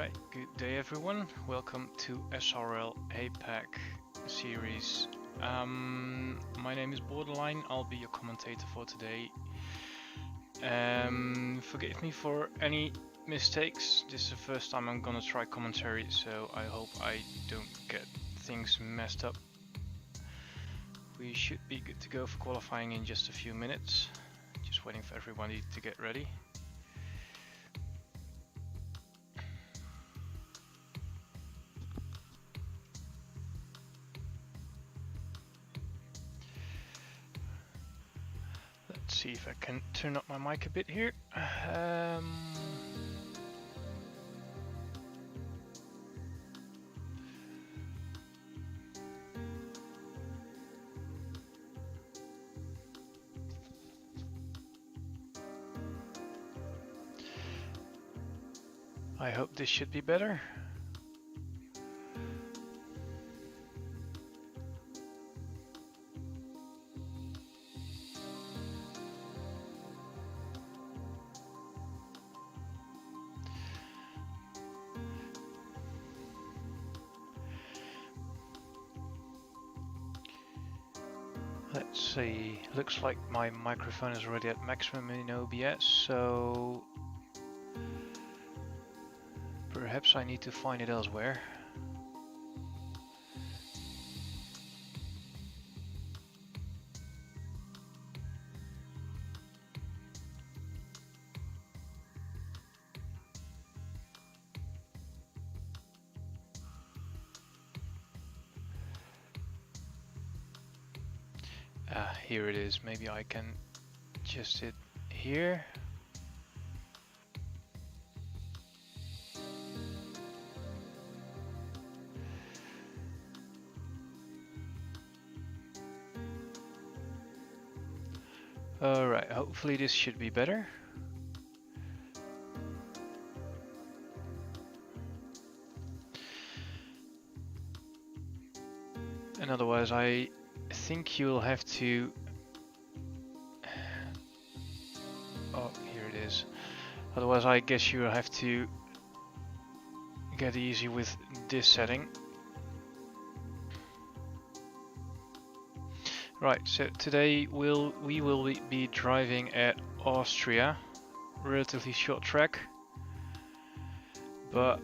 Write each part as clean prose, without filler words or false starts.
Alright, good day everyone. Welcome to SRL APAC series. My name is Borderline. I'll be your commentator for today. Forgive me for any mistakes. This is the first time I'm gonna try commentary, so I hope I don't get things messed up. We should be good to go for qualifying in just a few minutes. Just waiting for everybody to get ready. See if I can turn up my mic a bit here. I hope this should be better. Let's see, looks like my microphone is already at maximum in OBS, so perhaps I need to find it elsewhere. Here it is. Maybe I can just hit here. Alright, hopefully this should be better. And otherwise I think you'll have to... Oh, here it is. Otherwise I guess you'll have to get easy with this setting. Right, so today we will be driving at Austria, relatively short track, but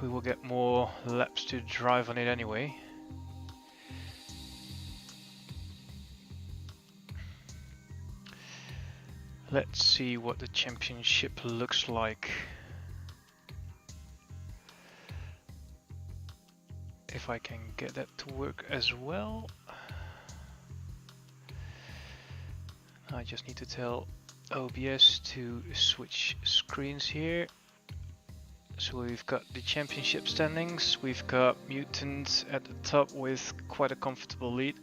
we will get more laps to drive on it anyway. Let's see what the championship looks like. If I can get that to work as well. I just need to tell OBS to switch screens here. So we've got the championship standings. We've got Mutant at the top with quite a comfortable lead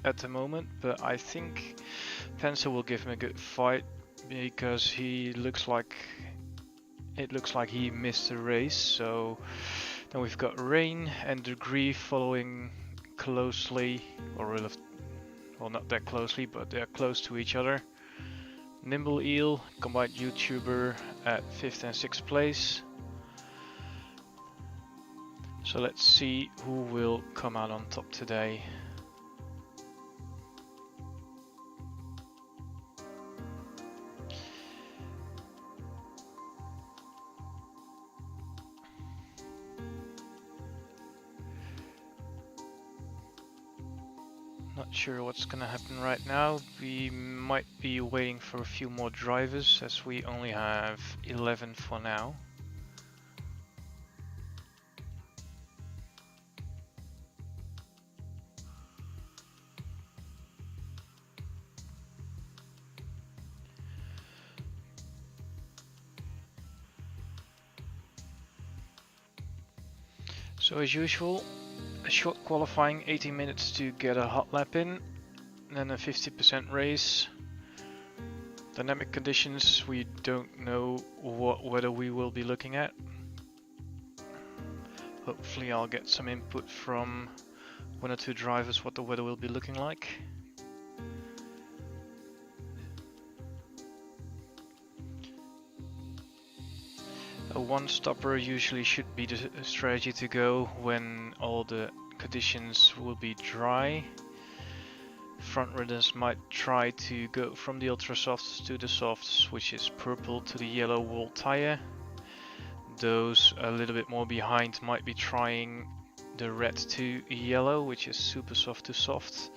at the moment, but I think Panzer will give him a good fight because it looks like he missed the race. So then we've got Rain and Degree following closely, or well, not that closely, but they're close to each other. Nimble Eel, combined YouTuber, at 5th and 6th place. So let's see who will come out on top today. Not sure what's gonna happen right now. We might be waiting for a few more drivers as we only have 11 for now. So as usual, a short qualifying, 80 minutes to get a hot lap in, then a 50% race. Dynamic conditions, we don't know what weather we will be looking at. Hopefully I'll get some input from one or two drivers what the weather will be looking like. A one-stopper usually should be the strategy to go when all the conditions will be dry. Front runners might try to go from the ultra softs to the softs, which is purple, to the yellow wall tire. Those a little bit more behind might be trying the red to yellow, which is super soft to soft.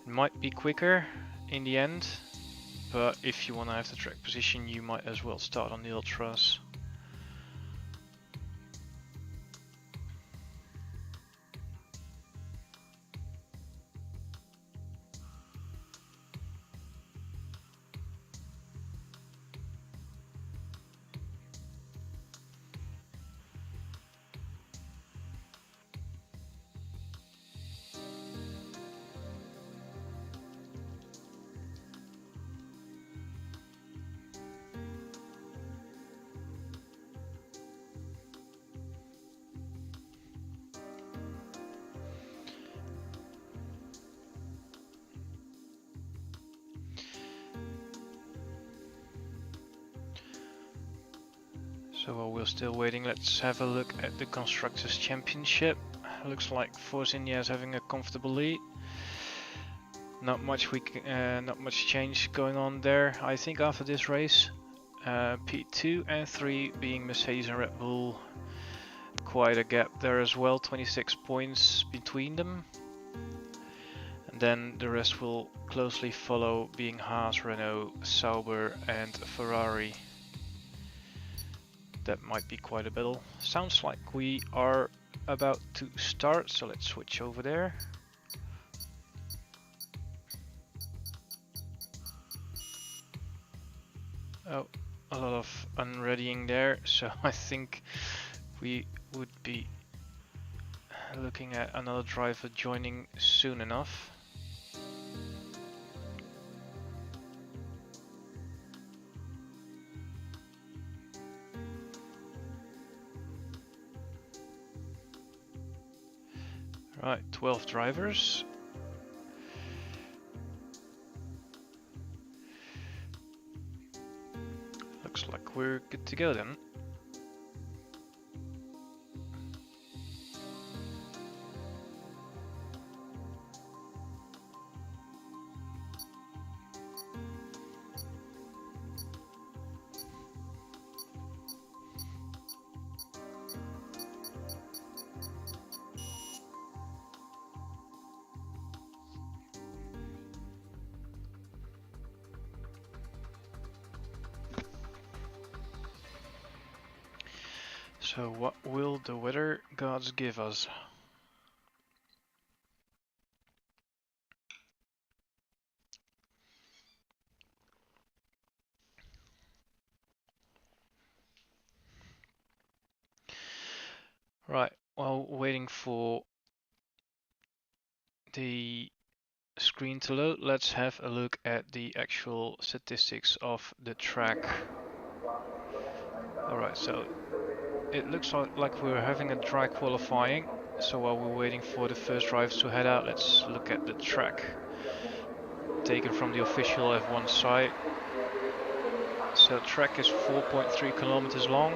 It might be quicker in the end, but if you want to have the track position, you might as well start on the ultras. So while we're still waiting, let's have a look at the Constructors' Championship. Looks like Force India is having a comfortable lead. Not much change going on there, I think, after this race. P2 and 3 being Mercedes and Red Bull. Quite a gap there as well, 26 points between them. And then the rest will closely follow, being Haas, Renault, Sauber and Ferrari. That might be quite a battle. Sounds like we are about to start, so let's switch over there. Oh, a lot of unreadying there, so I think we would be looking at another driver joining soon enough. Right, 12 drivers. Looks like we're good to go then. So what will the weather gods give us? Right, while waiting for the screen to load, let's have a look at the actual statistics of the track. Alright, so it looks like we're having a dry qualifying. So while we're waiting for the first drivers to head out, let's look at the track taken from the official F1 site. So the track is 4.3 kilometers long,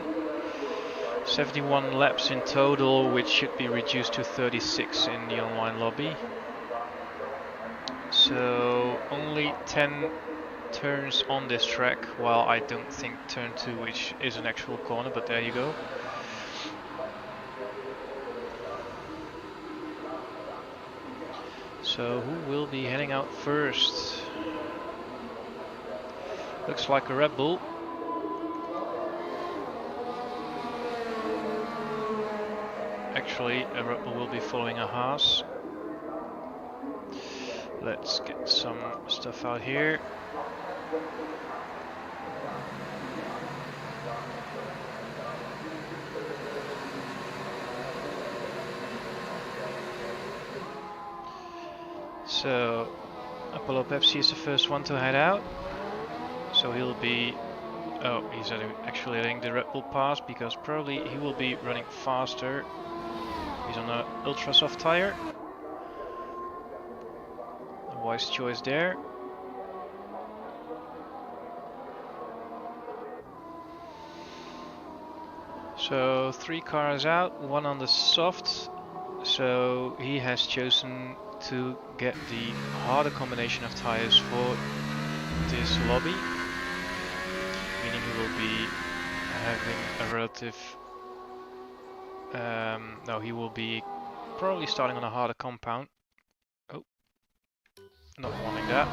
71 laps in total, which should be reduced to 36 in the online lobby. So only 10 turns on this track, while I don't think turn 2, which is an actual corner, but there you go. So who will be heading out first? Looks like a Red Bull. Actually, a Red Bull will be following a Haas. Let's get some stuff out here. So Apollo Pepsi is the first one to head out. So he'll be, oh, he's actually letting the Red Bull pass because probably he will be running faster. He's on an ultra soft tire. A wise choice there. So 3 cars out, 1 on the softs. So he has chosen to get the harder combination of tires for this lobby, meaning he will be having a relative no, he will be probably starting on a harder compound. Oh, not wanting that.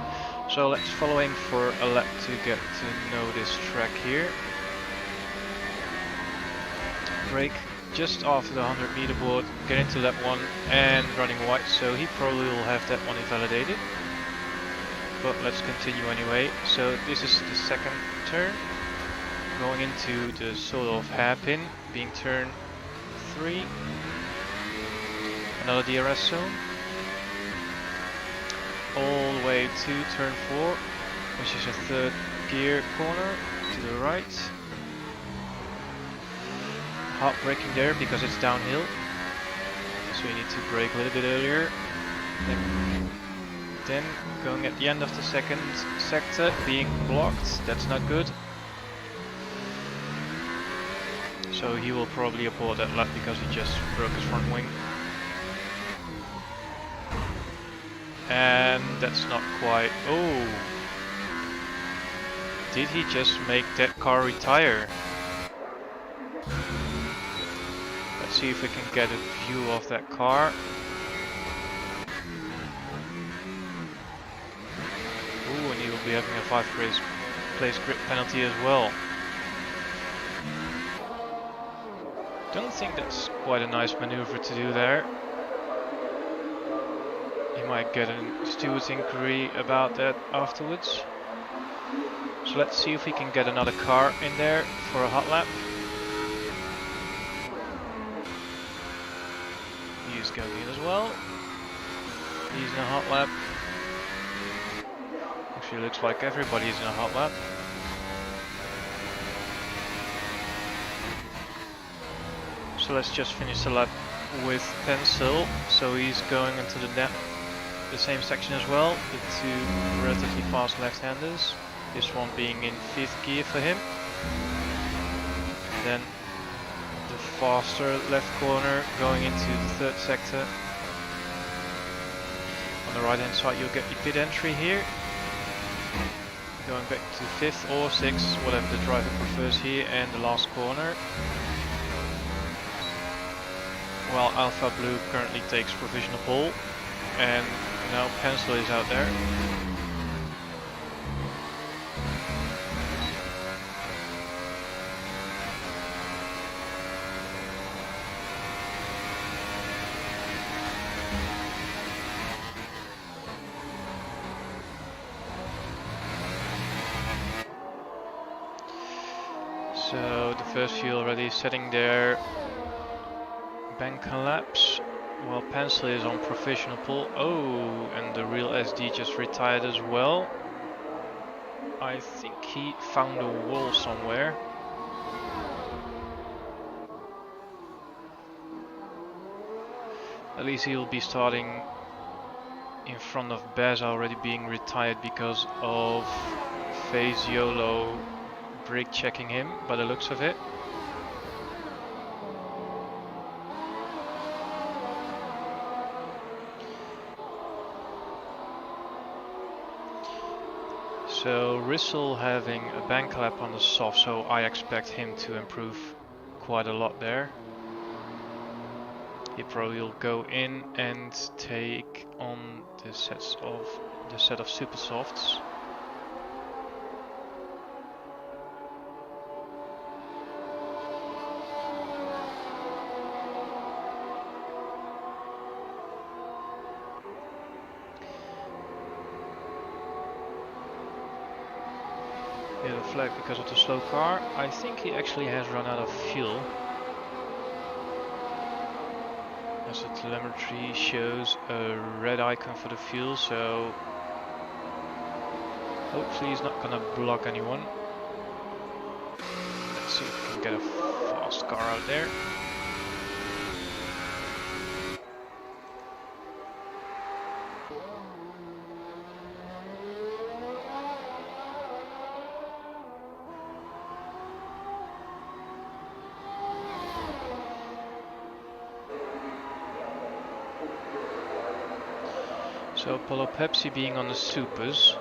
So let's follow him for a lap to get to know this track here. Brake just after the 100-meter board, get into lap 1 and running wide, so he probably will have that one invalidated. But let's continue anyway. So this is the second turn, going into the sort of hairpin, being turn 3. Another DRS zone. All the way to turn 4, which is a 3rd gear corner to the right. Hard braking there because it's downhill, so you need to brake a little bit earlier. Then going at the end of the second sector, being blocked, that's not good. So he will probably abort that lap because he just broke his front wing. And that's not quite... Oh! Did he just make that car retire? Let's see if we can get a view of that car. Ooh, and he will be having a 5 place grip penalty as well. Don't think that's quite a nice maneuver to do there. He might get a steward's inquiry about that afterwards. So let's see if we can get another car in there for a hot lap. He's going in as well. He's in a hot lap. Actually looks like everybody's in a hot lap. So let's just finish the lap with Pencil. So he's going into the same section as well, the 2 relatively fast left-handers. This one being in 5th gear for him. And then the faster left corner going into the 3rd sector. On the right hand side you'll get your pit entry here. Going back to 5th or 6th, whatever the driver prefers here, and the last corner. While Alpha Blue currently takes provisional pole, and now Pencil is out there. So the first few already setting their bank collapse, while Pencil is on provisional pole. Oh, and the real SD just retired as well. I think he found a wall somewhere. At least he'll be starting in front of Bez already being retired because of Faziolo brake checking him by the looks of it. So Rissell having a bank lap on the soft, so I expect him to improve quite a lot there. He probably will go in and take on the set of super softs. Yellow flag because of the slow car. I think he actually has run out of fuel. As the telemetry shows a red icon for the fuel, so hopefully he's not gonna block anyone. Let's see if we can get a fast car out there. So Polo Pepsi being on the supers,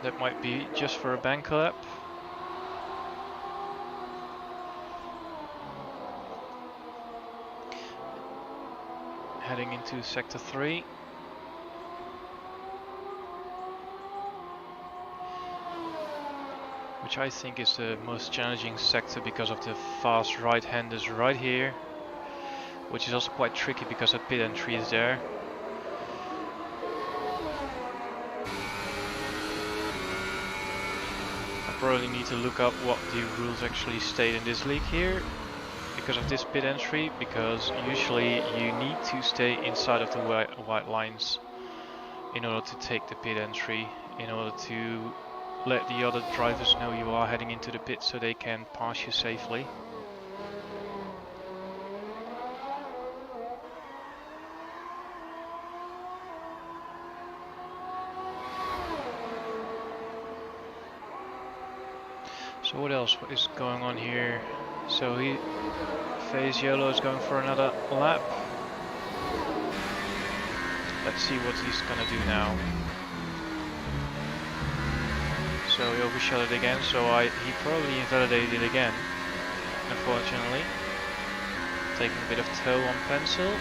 that might be just for a bank lap. Heading into sector 3. Which I think is the most challenging sector because of the fast right-handers right here. Which is also quite tricky because that pit entry is there. I probably need to look up what the rules actually state in this league here. Because of this pit entry, because usually you need to stay inside of the white lines in order to take the pit entry, in order to let the other drivers know you are heading into the pit so they can pass you safely. So what else is going on here? So Phase Yellow is going for another lap. Let's see what he's gonna do now. So he overshot it again, so he probably invalidated it again, unfortunately. Taking a bit of toe on pencil.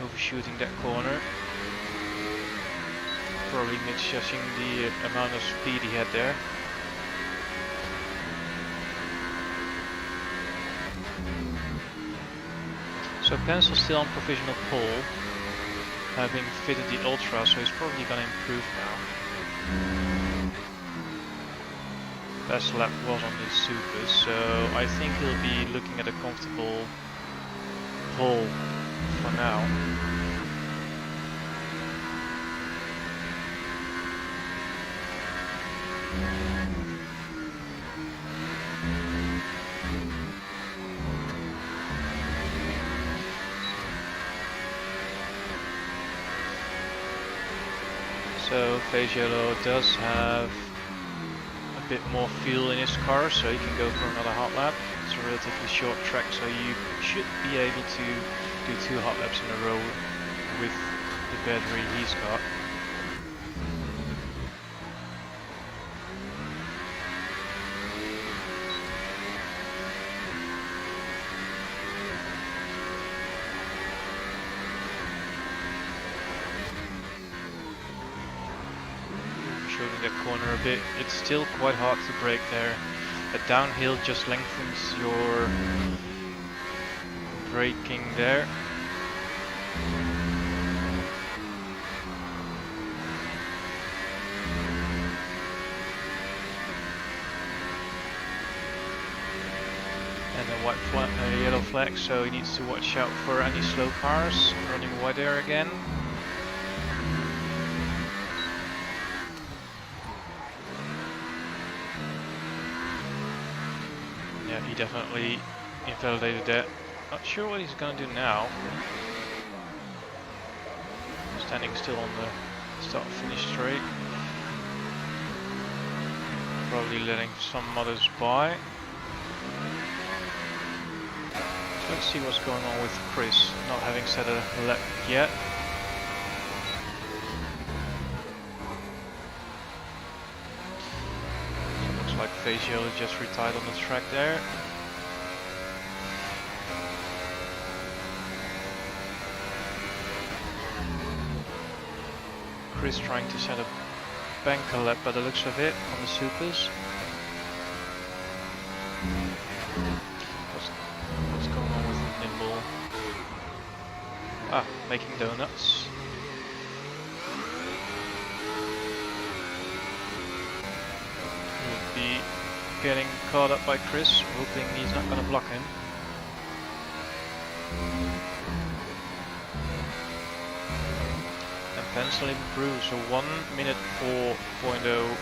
Overshooting that corner. Probably misjudging the amount of speed he had there. So Pencil's still on provisional pole, having fitted the Ultra, so he's probably gonna improve now. Best lap was on the Supers, so I think he'll be looking at a comfortable pole for now. So Phase Yellow does have a bit more fuel in his car, so he can go for another hot lap. It's a relatively short track, so you should be able to do 2 hot laps in a row with the battery he's got. That corner a bit, it's still quite hard to brake there. A downhill just lengthens your braking there. And a white flag, a yellow flag, so he needs to watch out for any slow cars running wide there again. He definitely invalidated that. Not sure what he's gonna do now. Standing still on the start-finish straight. Probably letting some others by. So let's see what's going on with Chris, not having set a lap yet. Like Phase Yellow just retired on the track there. Chris trying to set a banker lap by the looks of it on the supers. What's going on with Nimble? Ah, making donuts. Getting caught up by Chris, hoping he's not going to block him. And Pencil improves, so 1:04.0.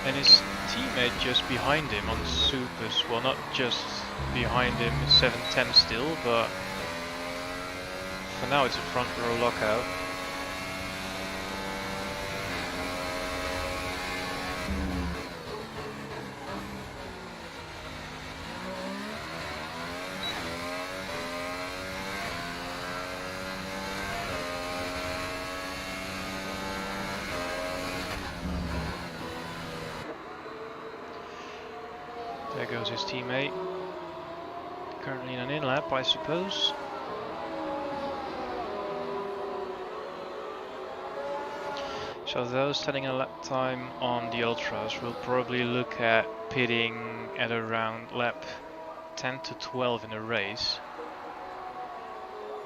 And his teammate just behind him on the supers, well, not just behind him, 7:10 still, but for now it's a front row lockout. goes his teammate. Currently in an in-lap, I suppose. So those setting a lap time on the Ultras will probably look at pitting at around lap 10 to 12 in a race,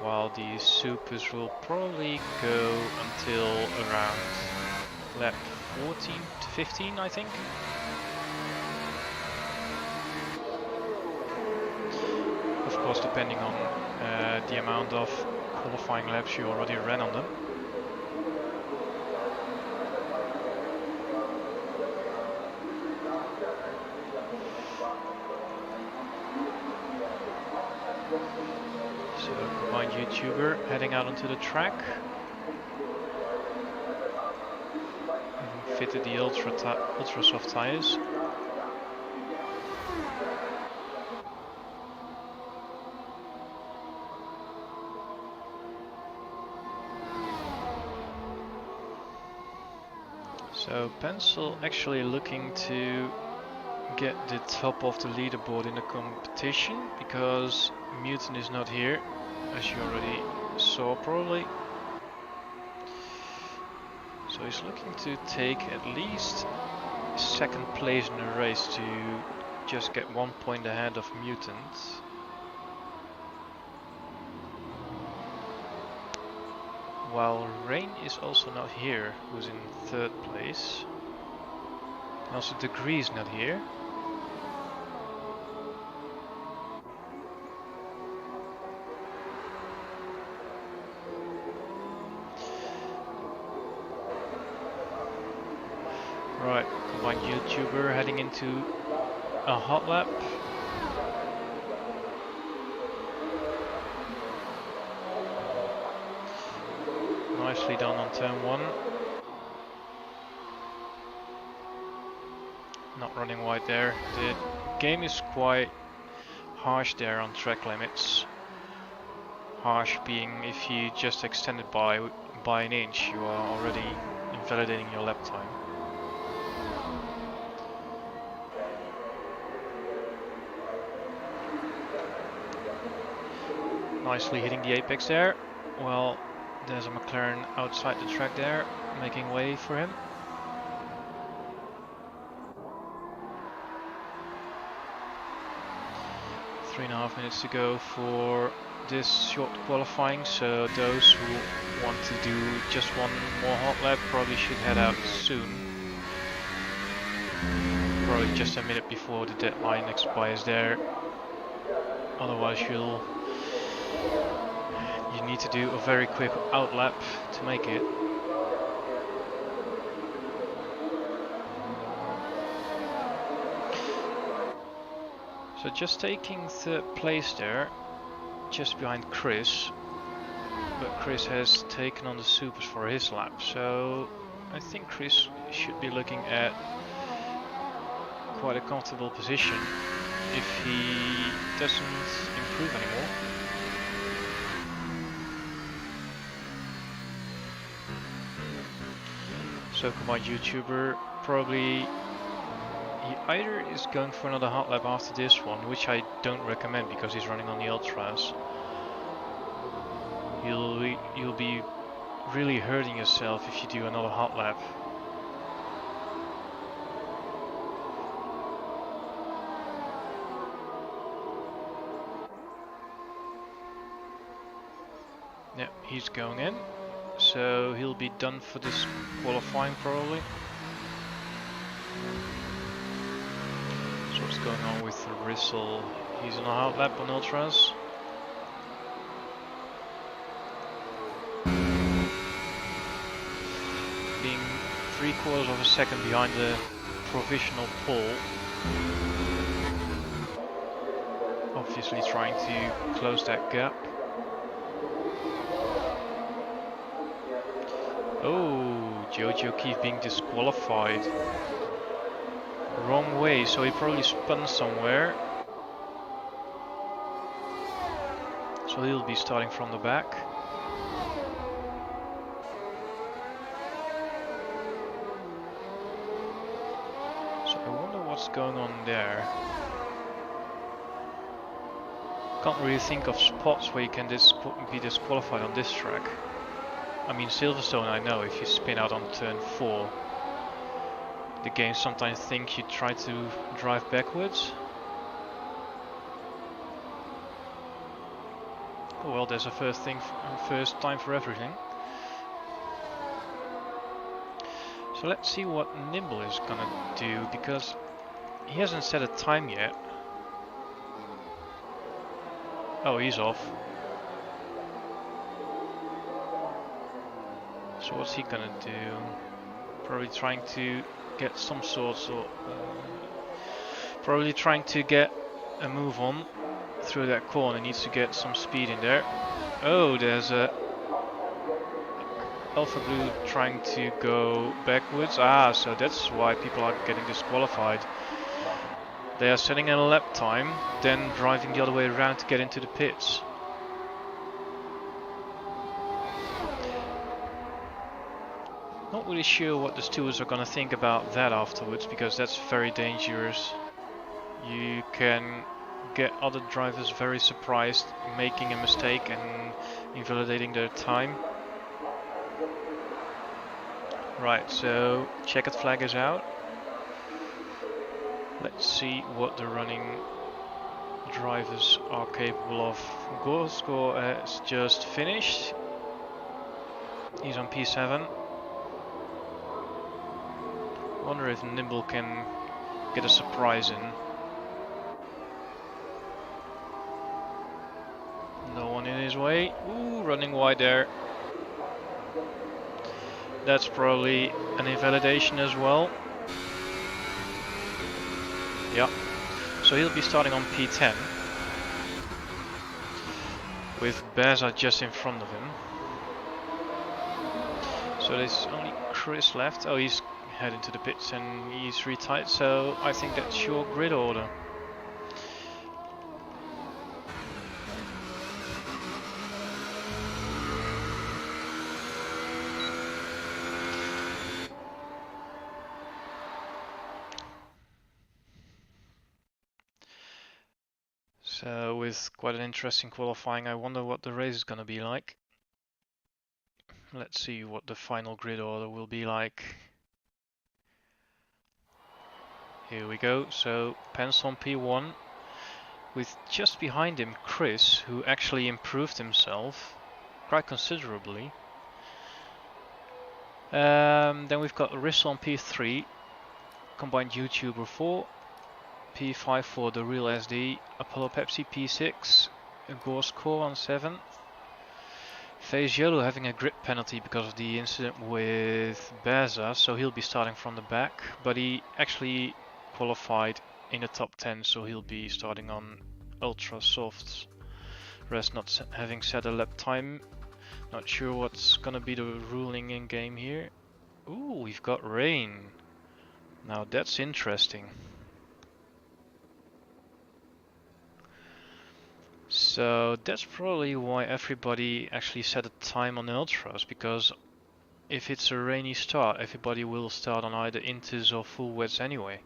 while the Supers will probably go until around lap 14 to 15, I think. Of course, depending on the amount of qualifying laps you already ran on them. So, combined YouTuber heading out onto the track. Having fitted the ultra soft tires. So Pencil actually looking to get the top of the leaderboard in the competition, because Mutant is not here, as you already saw probably. So he's looking to take at least second place in the race to just get 1 point ahead of Mutant. While Rain is also not here, who's in third place. And also Degree is not here. Right, combined YouTuber heading into a hot lap. Nicely done on turn 1. Not running wide there. The game is quite harsh there on track limits. Harsh being if you just extend it by an inch, you are already invalidating your lap time. Nicely hitting the apex there. Well, there's a McLaren outside the track there, making way for him. Three and a half minutes to go for this short qualifying, so those who want to do just one more hot lap probably should head out soon. Probably just a minute before the deadline expires there. Otherwise you need to do a very quick out lap to make it. So just taking third place there, just behind Chris, but Chris has taken on the Supers for his lap, so I think Chris should be looking at quite a comfortable position if he doesn't improve anymore. So combined YouTuber probably he either is going for another hot lap after this one, which I don't recommend because he's running on the Ultras. You'll be really hurting yourself if you do another hot lap. Yeah, he's going in. So he'll be done for this qualifying probably. So what's going on with Rissel? He's on a hot lap on Ultras. Being 3/4 of a second behind the provisional pole. Obviously trying to close that gap. Oh, Jojo Keith being disqualified. Wrong way, so he probably spun somewhere. So he'll be starting from the back. So I wonder what's going on there. Can't really think of spots where you can be disqualified on this track. I mean, Silverstone, I know if you spin out on turn 4, the game sometimes thinks you try to drive backwards. Oh, well, there's a first time for everything. So let's see what Nimble is gonna do, because he hasn't set a time yet. Oh, he's off. So what's he gonna do? Probably trying to get some sorts of... probably trying to get a move on through that corner. Needs to get some speed in there. Oh, there's a Alpha Blue trying to go backwards. Ah, so that's why people are getting disqualified. They are setting a lap time, then driving the other way around to get into the pits. Not really sure what the stewards are gonna think about that afterwards, because that's very dangerous. You can get other drivers very surprised, making a mistake and invalidating their time. Right, so checkered flag is out. Let's see what the running drivers are capable of. Gorsko has just finished. He's on P7. Wonder if Nimble can get a surprise in. No one in his way. Ooh, running wide there. That's probably an invalidation as well. Yeah. So he'll be starting on P10. With Beza just in front of him. So there's only Chris left. Oh, he's heading to the pits and he's retired. So I think that's your grid order. So with quite an interesting qualifying, I wonder what the race is going to be like. Let's see what the final grid order will be like. Here we go. So Pence on P1 with just behind him Chris, who actually improved himself quite considerably. Then we've got Riss on P3, combined YouTuber 4, P5 for the real SD, Apollo Pepsi P6, Gorsko on 7. FaZe Yolo having a grip penalty because of the incident with Beza, so he'll be starting from the back, but he actually qualified in the top 10, so he'll be starting on ultra softs. Rest not having set a lap time. Not sure what's gonna be the ruling in game here. Ooh, we've got rain. Now that's interesting. So that's probably why everybody actually set a time on the ultras, because if it's a rainy start, everybody will start on either inters or full wets anyway.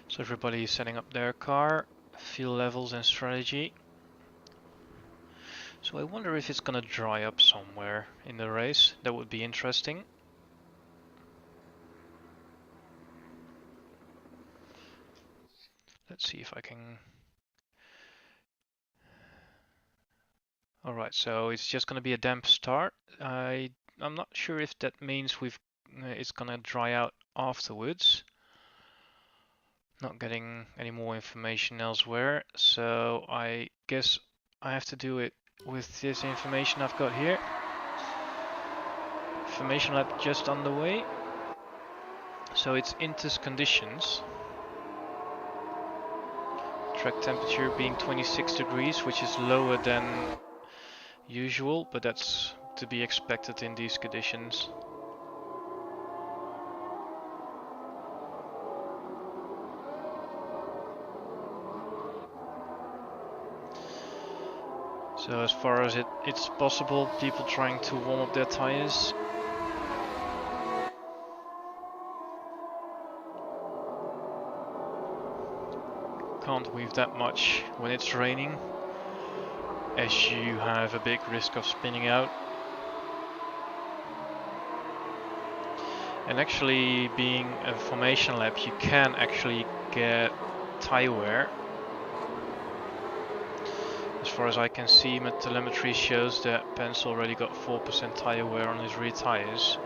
So everybody is setting up their car, fuel levels and strategy. So I wonder if it's gonna dry up somewhere in the race. That would be interesting. Let's see if I can... Alright, so it's just gonna be a damp start. I'm not sure if that means it's gonna dry out afterwards. Not getting any more information elsewhere, so I guess I have to do it with this information I've got here. Information lab just underway. So it's inters conditions. Track temperature being 26 degrees, which is lower than usual, but that's to be expected in these conditions. So as far as it's possible, people trying to warm up their tires. can't weave that much when it's raining, as you have a big risk of spinning out. And actually, being a formation lap, you can actually get tire wear. As far as I can see, my telemetry shows that Pencil already got 4% tire wear on his rear tires.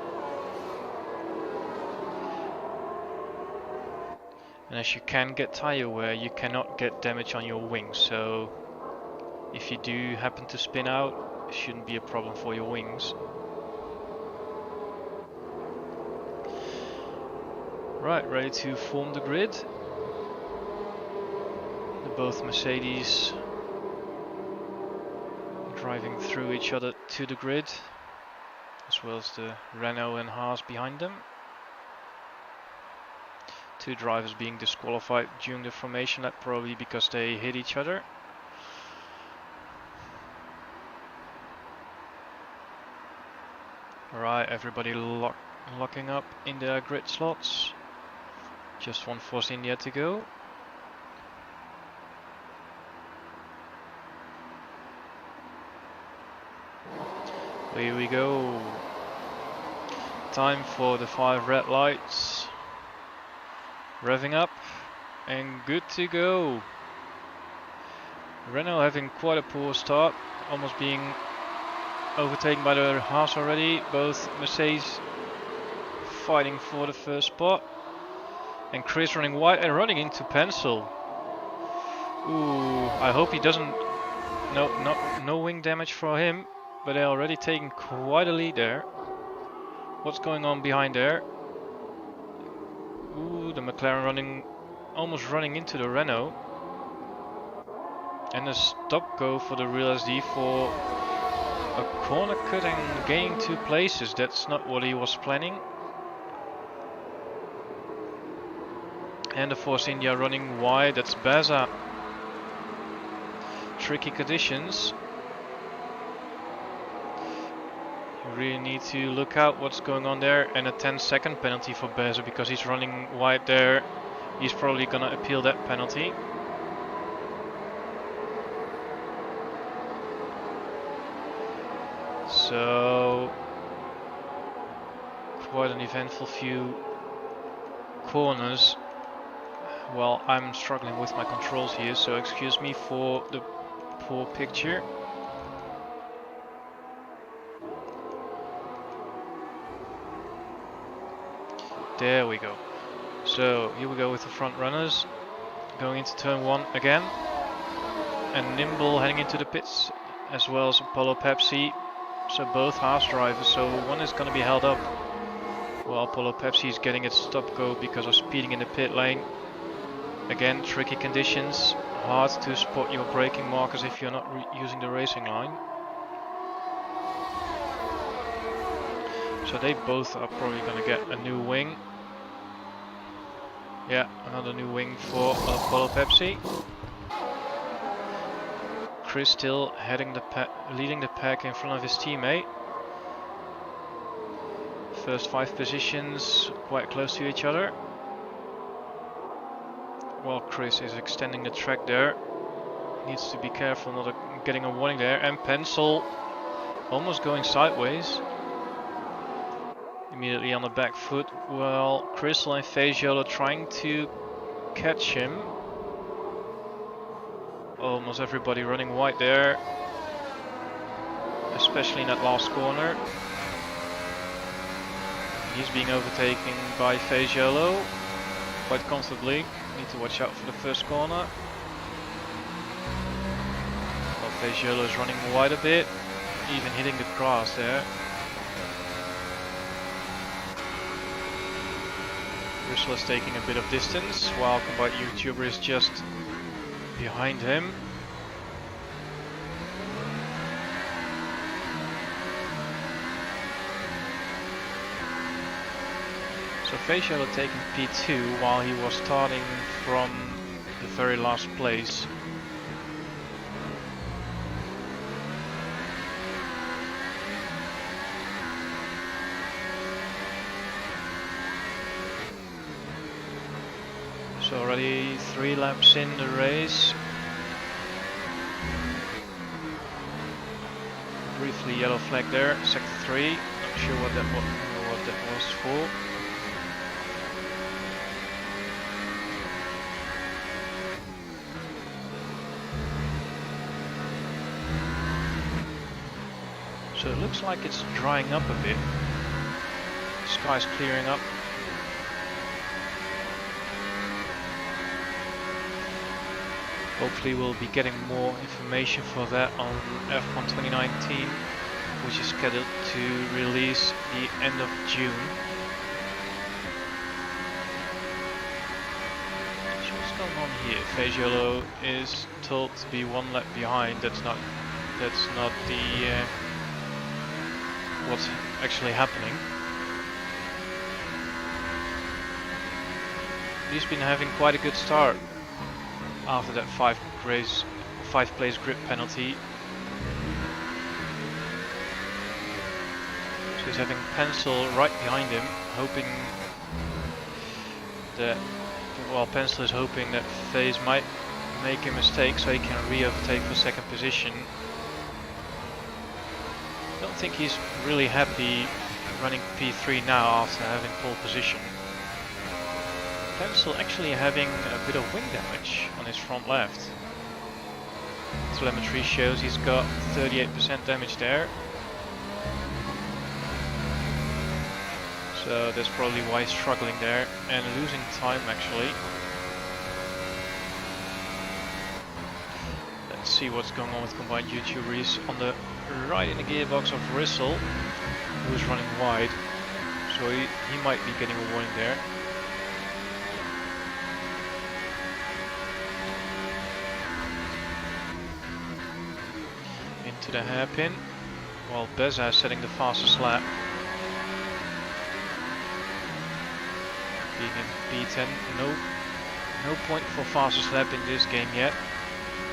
And as you can get tire wear, you cannot get damage on your wings. So if you do happen to spin out, it shouldn't be a problem for your wings. Right, ready to form the grid. Both Mercedes driving through each other to the grid, as well as the Renault and Haas behind them. Two drivers being disqualified during the formation lap, probably because they hit each other. Right, everybody locking up in their grid slots. Just one Force India to go. Here we go. Time for the 5 red lights. Revving up and good to go. Renault having quite a poor start, almost being overtaken by the Haas already. Both Mercedes fighting for the first spot. And Chris running wide and running into Pencil. Ooh, I hope he doesn't... No wing damage for him. But they're already taking quite a lead there. What's going on behind there? Ooh, the McLaren almost running into the Renault. And a stop go for the real SD for a corner cut and gaining 2 places. That's not what he was planning. And the Force India running wide, that's Baza. Tricky conditions. You really need to look out what's going on there. And a 10-second penalty for Baza because he's running wide there. He's probably gonna appeal that penalty. So quite an eventful few corners. Well, I'm struggling with my controls here, so excuse me for the poor picture. There we go. So here we go with the front runners. Going into turn 1 again. And Nimble heading into the pits, as well as Apollo Pepsi. So both Haas drivers, so one is going to be held up. Well, Apollo Pepsi is getting its stop go because of speeding in the pit lane. Again, tricky conditions, hard to spot your braking markers if you're not using the racing line. So they both are probably going to get a new wing. Yeah, another new wing for Apollo Pepsi. Chris still leading the pack in front of his teammate. First 5 positions quite close to each other. Well, Chris is extending the track there. Needs to be careful not getting a warning there. And Pencil almost going sideways. Immediately on the back foot. Well, Crystal and Fagiolo trying to catch him. Almost everybody running wide there. Especially in that last corner. He's being overtaken by Fagiolo quite comfortably. Need to watch out for the first corner. Well, Fagiolo is running wide a bit, even hitting the grass there. Russell is taking a bit of distance, while Combite YouTuber is just behind him. So Facial had taken P2 while he was starting from the very last place. So already 3 laps in the race. Briefly yellow flag there, sector 3. Not sure what that was for. So it looks like it's drying up a bit. The sky's clearing up. Hopefully we'll be getting more information for that on F1 2019, which is scheduled to release the end of June. So what's going on here? Fagiolo is told to be 1 lap behind. That's not the what's actually happening. He's been having quite a good start after that 5 place grip penalty. So he's having Pencil right behind him, hoping that, well, Pencil is hoping that FaZe might make a mistake so he can re-overtake for 2nd position. I don't think he's really happy running P3 now after having pole position. Pencil actually having a bit of wing damage on his front left. Telemetry shows he's got 38% damage there. So that's probably why he's struggling there and losing time actually. Let's see what's going on with combined YouTubers. On the right in the gearbox of Rissel, who's running wide. So he might be getting a warning there. Into the hairpin, while Beza is setting the fastest lap. Being in P10, no point for fastest lap in this game yet.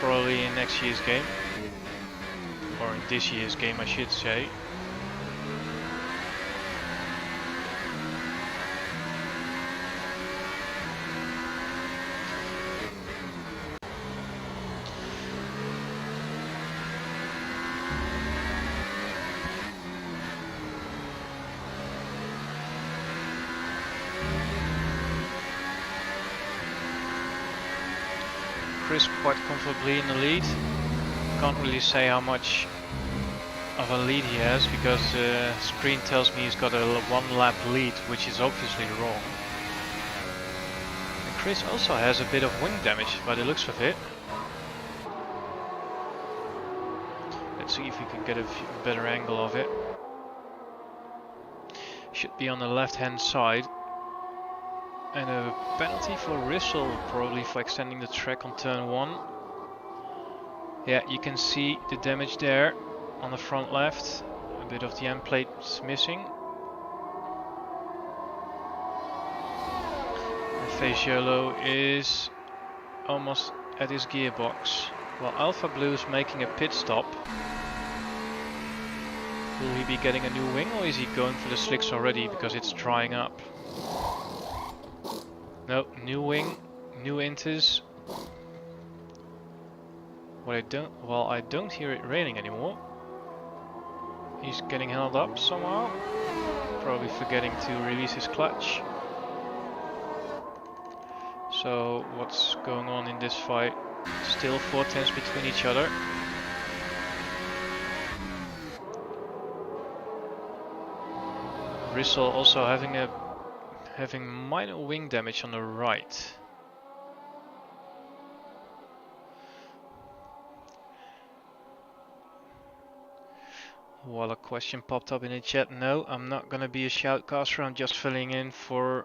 Probably in next year's game, or in this year's game I should say. Chris quite comfortably in the lead. Can't really say how much of a lead he has because the screen tells me he's got a 1 lap lead, which is obviously wrong. And Chris also has a bit of wing damage by the looks of it. Let's see if we can get a better angle of it. Should be on the left hand side. And a penalty for Rissel, probably for extending the track on turn 1. Yeah, you can see the damage there on the front left. A bit of the end plate is missing. And Fagiolo is almost at his gearbox. While Alpha Blue is making a pit stop. Will he be getting a new wing or is he going for the slicks already because it's drying up? No, new wing, new inters. I don't hear it raining anymore. He's getting held up somehow. Probably forgetting to release his clutch. So what's going on in this fight? Still 4 tenths between each other. Rissel also having minor wing damage on the right. While a question popped up in the chat, no, I'm not gonna be a shoutcaster, I'm just filling in for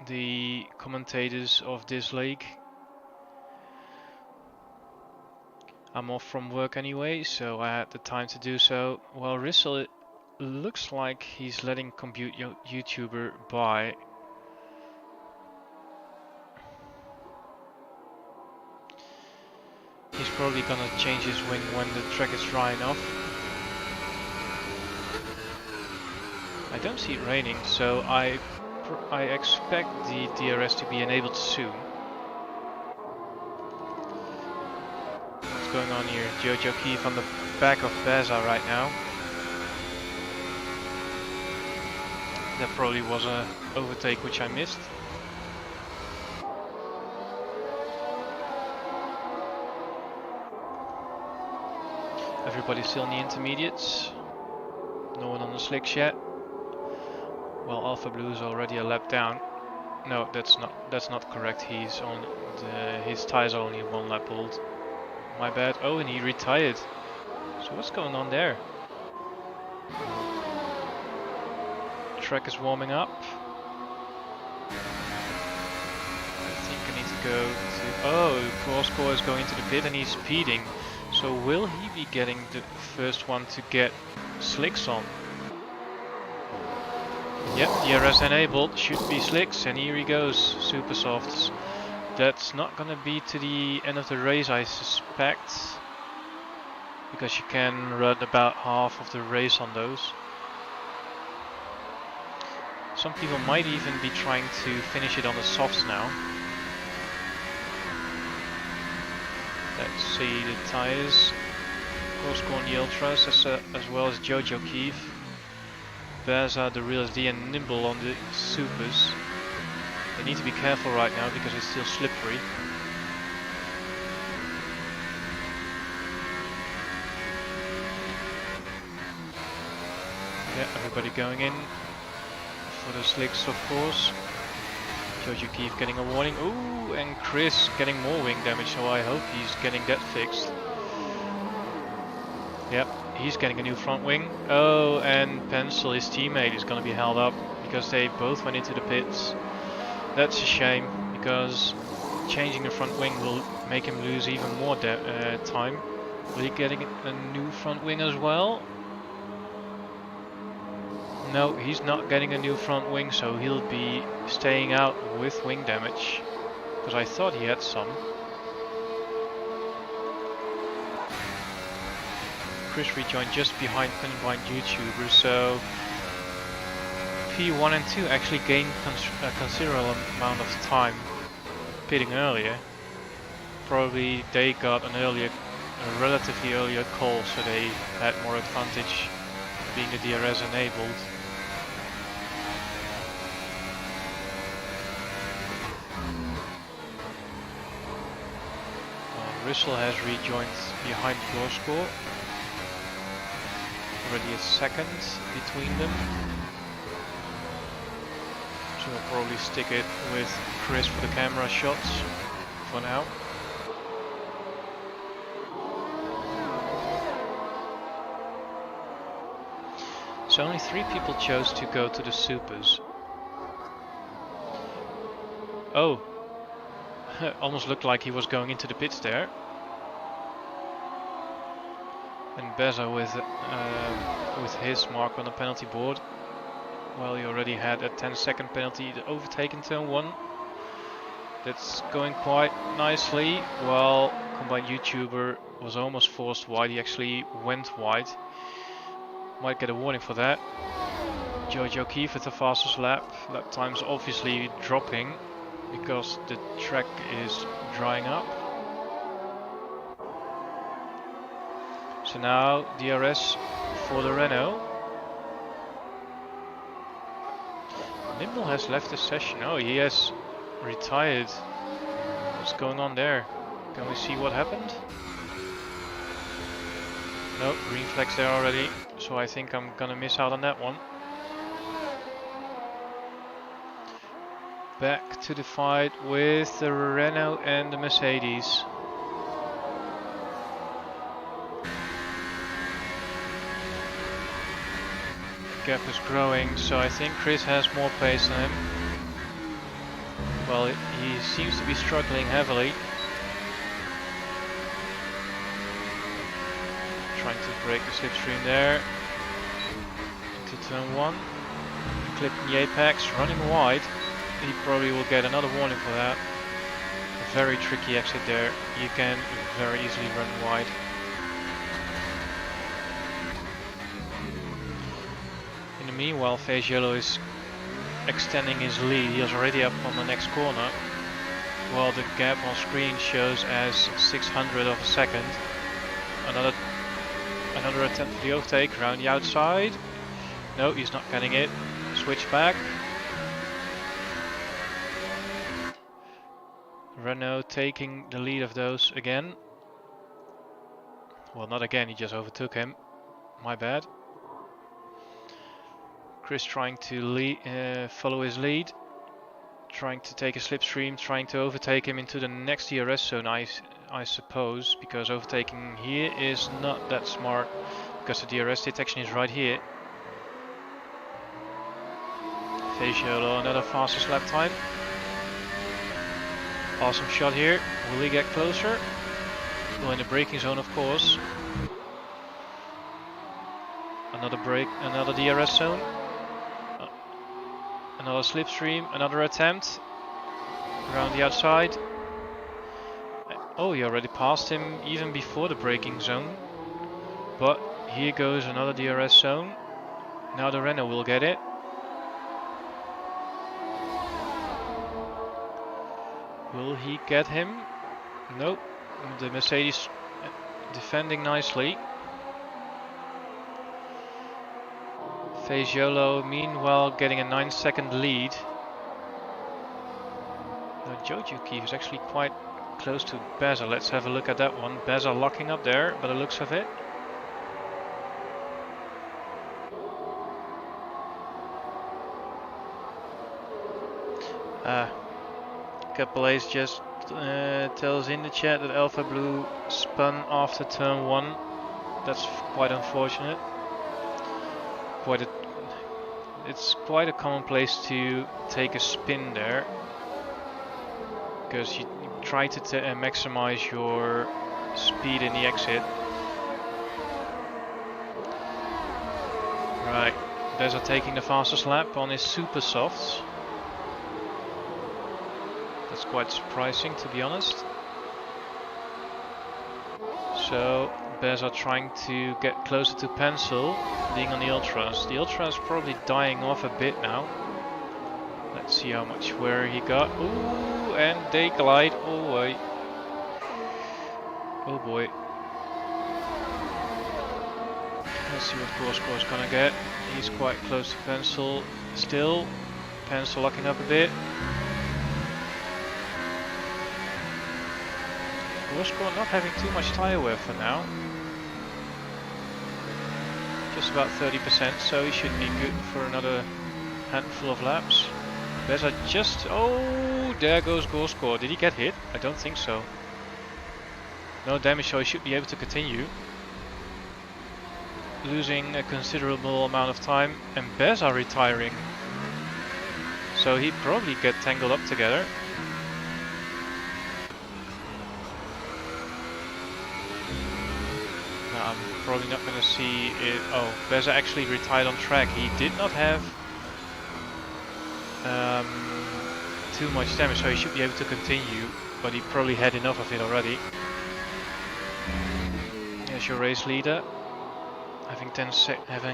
the commentators of this league. I'm off from work anyway, so I had the time to do so. Well, Rissel, it looks like he's letting Compute YouTuber by. He's probably gonna change his wing when the track is dry enough. I don't see it raining, so I expect the DRS to be enabled soon. What's going on here? Jojo Keefe on the back of Beza right now. That probably was a overtake which I missed. Everybody's still in the intermediates. No one on the slicks yet. Well, Alpha Blue is already a lap down. No, that's not correct. He's on his tires are only 1 lap old. My bad. Oh, and he retired. So what's going on there? Track is warming up. I think I need to go to... Oh, Crosscore is going to the pit and he's speeding. So will he be getting the first one to get slicks on? Yep, DRS enabled, should be slicks, and here he goes, super softs. That's not gonna be to the end of the race, I suspect, because you can run about half of the race on those. Some people might even be trying to finish it on the softs now. Let's see the tires. Crosscore on the Ultras, as well as Jojo Keefe. Beza, the Real SD, and Nimble on the Supers. They need to be careful right now because it's still slippery. Yeah, everybody going in for the slicks, of course. Jojo Keefe getting a warning. Ooh, and Chris getting more wing damage, so I hope he's getting that fixed. Yep, he's getting a new front wing. Oh, and Pencil, his teammate, is going to be held up because they both went into the pits. That's a shame, because changing the front wing will make him lose even more time. Will he getting a new front wing as well? No, he's not getting a new front wing, so he'll be staying out with wing damage. Because I thought he had some. Chris rejoined just behind Combined YouTubers, so P1 and 2 actually gained a considerable amount of time pitting earlier. Probably they got a relatively earlier call, so they had more advantage being the DRS enabled. Russell has rejoined behind Crosscore. Already a second between them. So we'll probably stick it with Chris for the camera shots for now. So only 3 people chose to go to the Supers. Oh, almost looked like he was going into the pits there. And Beza with his mark on the penalty board. Well, he already had a 10-second penalty to overtake in turn 1. That's going quite nicely. Well, Combined YouTuber was almost forced wide. He actually went wide. Might get a warning for that. Jojo Keefe with the fastest lap. Lap time's obviously dropping because the track is drying up. So now DRS for the Renault. Nimble has left the session. Oh, he has retired. What's going on there? Can we see what happened? No, green flags there already. So I think I'm gonna miss out on that one. Back to the fight with the Renault and the Mercedes. Gap is growing, so I think Chris has more pace than him. Well, he seems to be struggling heavily. Trying to break the slipstream there. Into turn 1. Clipping the apex, running wide. He probably will get another warning for that. A very tricky exit there. You can very easily run wide. Meanwhile, Phase Yellow is extending his lead. He is already up on the next corner. While the gap on screen shows as 600 of a second. Another attempt for the overtake around the outside. No, he's not getting it. Switch back. Renault taking the lead of those again. Well, not again, he just overtook him. My bad. Chris trying to follow his lead. Trying to take a slipstream, trying to overtake him into the next DRS zone, I suppose, because overtaking here is not that smart, because the DRS detection is right here. Fagiolo, another fastest lap time. Awesome shot here. Will he get closer? Well, in the braking zone, of course. Another DRS zone. Another slipstream, another attempt. Around the outside. Oh, he already passed him even before the braking zone. But here goes another DRS zone. Now the Renault will get it. Will he get him? Nope. The Mercedes defending nicely. Fagiolo meanwhile getting a 9-second lead. Joe Keefe is actually quite close to Beza. Let's have a look at that one. Beza locking up there by the looks of it. Couple Ace just tells in the chat that Alpha Blue spun after turn 1. That's quite unfortunate. It's quite a common place to take a spin there, because you try to maximize your speed in the exit. Right, Beza taking the fastest lap on his super softs. That's quite surprising, to be honest. So Beza trying to get closer to Pencil, being on the Ultras. The Ultra is probably dying off a bit now. Let's see how much wear he got. Ooh, and they glide. Oh boy. Oh boy. Let's see what Gorsko is gonna get. He's quite close to Pencil still. Pencil locking up a bit. Gorsko not having too much tyre wear for now. Just about 30%, so he should be good for another handful of laps. Beza just... oh, there goes Gorsko. Did he get hit? I don't think so. No damage, so he should be able to continue. Losing a considerable amount of time, and Beza retiring. So he probably get tangled up together. I'm probably not going to see it. Oh, Beza actually retired on track. He did not have too much damage, so he should be able to continue, but he probably had enough of it already. There's your race leader, having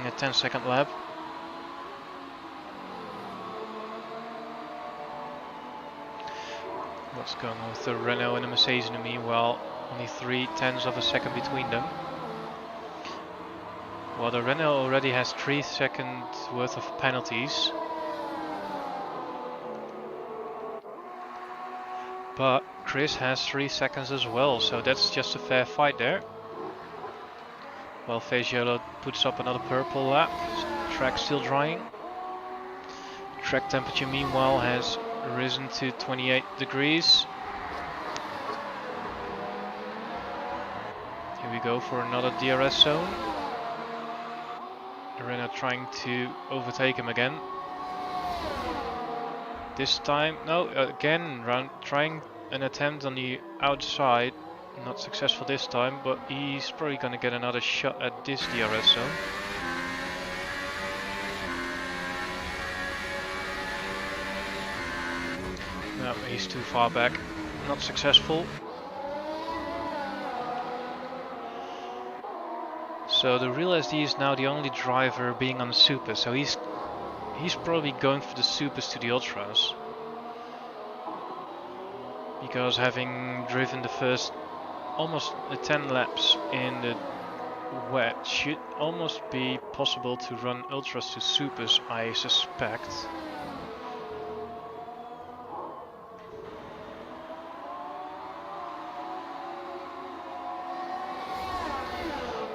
a 10-second lap. What's going on with the Renault and the Mercedes in the meanwhile? Only 0.3 of a second between them. Well, the Renault already has 3 seconds worth of penalties. But Chris has 3 seconds as well, so that's just a fair fight there. Well, Fagiolo puts up another purple lap. Track still drying. Track temperature meanwhile has risen to 28 degrees. Here we go for another DRS zone. Renault trying to overtake him again. This time, no, again, trying an attempt on the outside. Not successful this time, but he's probably going to get another shot at this DRS zone. No, he's too far back. Not successful. So the real SD is now the only driver being on the Super, so he's probably going for the Supers to the Ultras. Because having driven the first almost 10 laps in the wet. Should almost be possible to run ultras to supers, I suspect.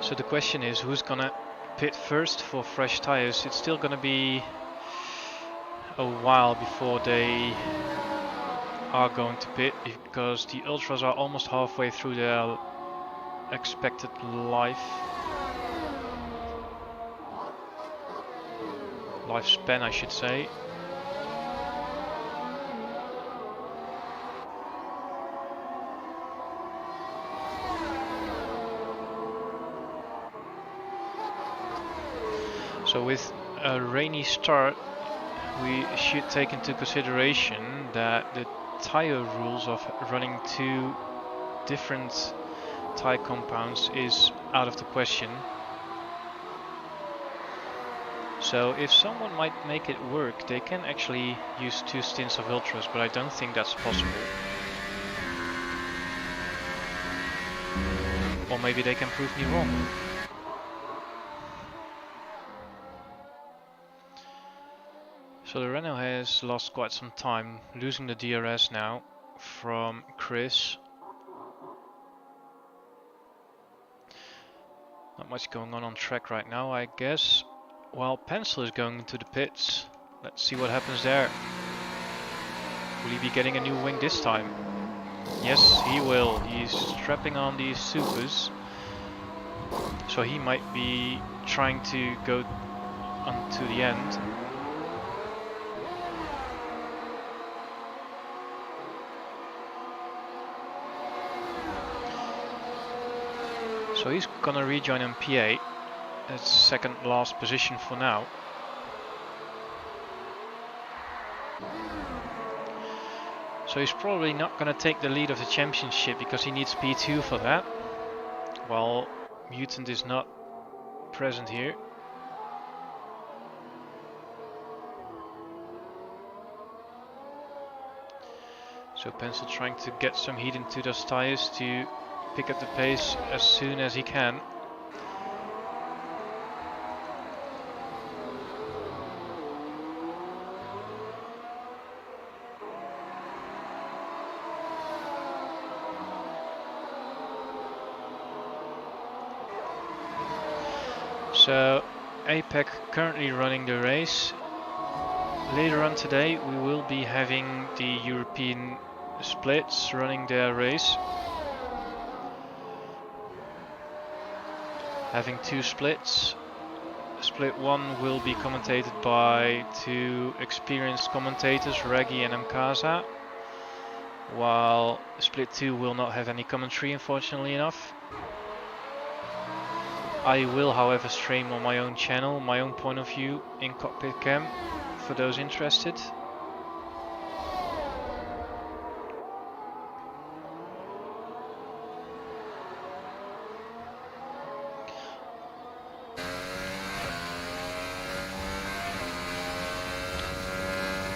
So the question is, who's gonna pit first for fresh tires? It's still gonna be a while before they are going to pit, because the ultras are almost halfway through their expected lifespan, I should say. So with a rainy start, we should take into consideration that the tire rules of running 2 different tire compounds is out of the question. So if someone might make it work, they can actually use 2 stints of ultras, but I don't think that's possible. Or maybe they can prove me wrong. So the Renault has lost quite some time, losing the DRS now from Chris. Not much going on track right now, I guess. While Pencil is going into the pits. Let's see what happens there. Will he be getting a new wing this time? Yes, he will. He's strapping on these supers. So he might be trying to go on to the end. So he's gonna rejoin in P8. That's second last position for now. So he's probably not gonna take the lead of the championship because he needs P2 for that. While Mutant is not present here. So Pencil trying to get some heat into those tires to pick up the pace as soon as he can. So APAC currently running the race. Later on today we will be having the European splits running their race. Having 2 splits. Split 1 will be commentated by 2 experienced commentators, Reggie and Mkaza, while split 2 will not have any commentary, unfortunately enough. I will, however, stream on my own channel, my own point of view in cockpit cam for those interested.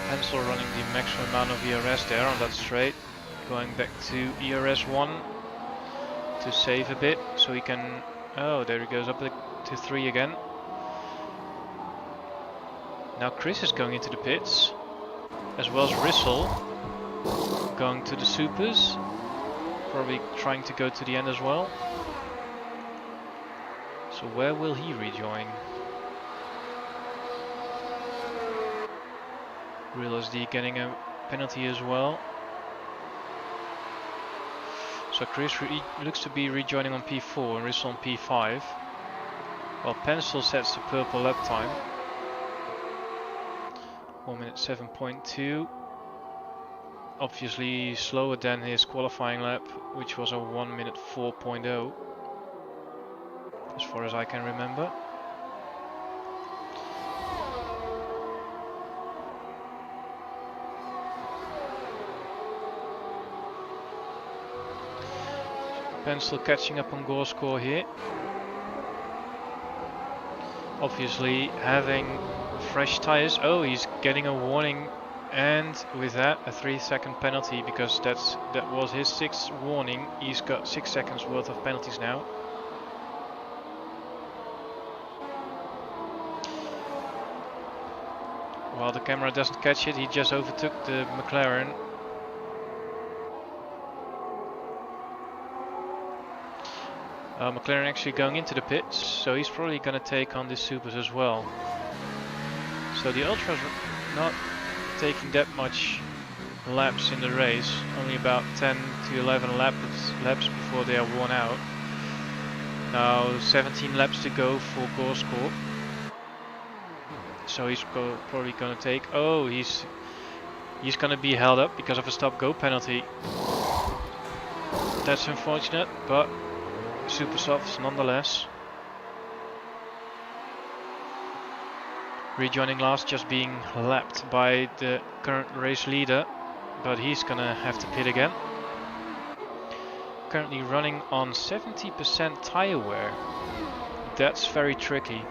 Pencil running the maximum amount of ERS there on that straight, going back to ERS 1 to save a bit so he can... Oh, there he goes up to 3 again. Now Chris is going into the pits, as well as Rissel going to the supers, probably trying to go to the end as well. So where will he rejoin? Real SD getting a penalty as well. So Chris looks to be rejoining on P4 and Rissel on P5. While Pencil sets the purple lap time. 1 minute 7.2. Obviously slower than his qualifying lap, which was a 1 minute 4.0. As far as I can remember. Pencil catching up on goal score here. Obviously having fresh tires. Oh, he's getting a warning And with that, a 3-second penalty, because that was his 6th warning. He's got 6 seconds worth of penalties now. While the camera doesn't catch it, he just overtook the McLaren. McLaren actually going into the pits, so he's probably going to take on the supers as well. So the Ultras not taking that much laps in the race, only about 10 to 11 laps before they are worn out. Now 17 laps to go for Gorskor. So he's probably going to take... Oh, he's going to be held up because of a stop-go penalty. That's unfortunate, but super softs nonetheless. Rejoining last, just being lapped by the current race leader, but he's gonna have to pit again. Currently running on 70% tire wear. That's very tricky.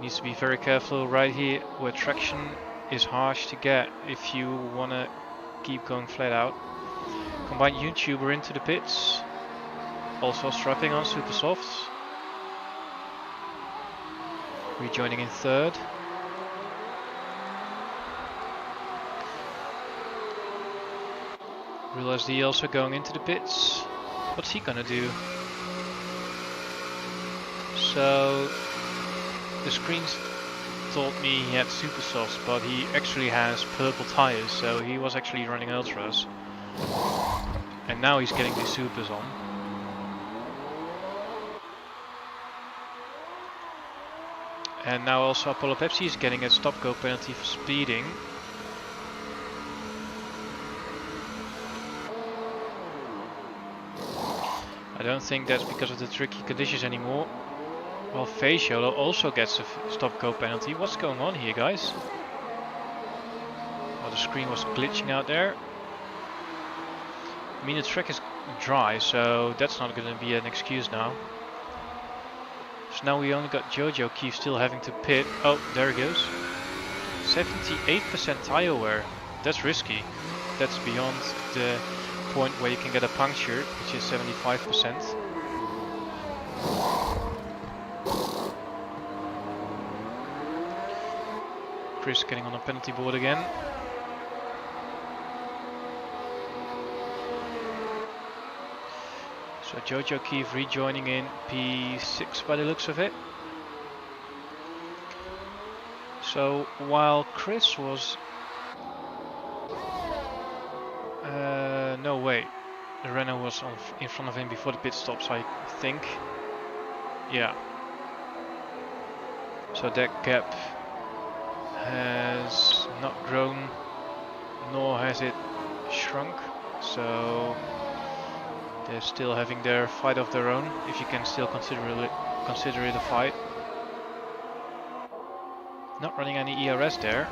Needs to be very careful right here where traction is harsh to get if you wanna keep going flat out. Combined YouTuber into the pits, also strapping on super softs. Rejoining in third. Real SD also going into the pits. What's he gonna do? So the screens told me he had super softs, but he actually has purple tires, so he was actually running ultras. And now he's getting the supers on. And now also Apollo Pepsi is getting a stop-go penalty for speeding. I don't think that's because of the tricky conditions anymore. Well, Faciolo also gets a stop-go penalty. What's going on here, guys? Well, the screen was glitching out there. I mean, the track is dry, so that's not going to be an excuse now. So now we only got Jojo Keefe still having to pit. Oh, there he goes. 78% tire wear. That's risky. That's beyond the point where you can get a puncture, which is 75%. Chris getting on the penalty board again. So Jojo Keefe rejoining in P6 by the looks of it. So while Chris was... no, wait. The Renault was in front of him before the pit stops, I think. Yeah. So that gap has not grown, nor has it shrunk. So they're still having their fight of their own, if you can still consider it a fight. Not running any ERS there.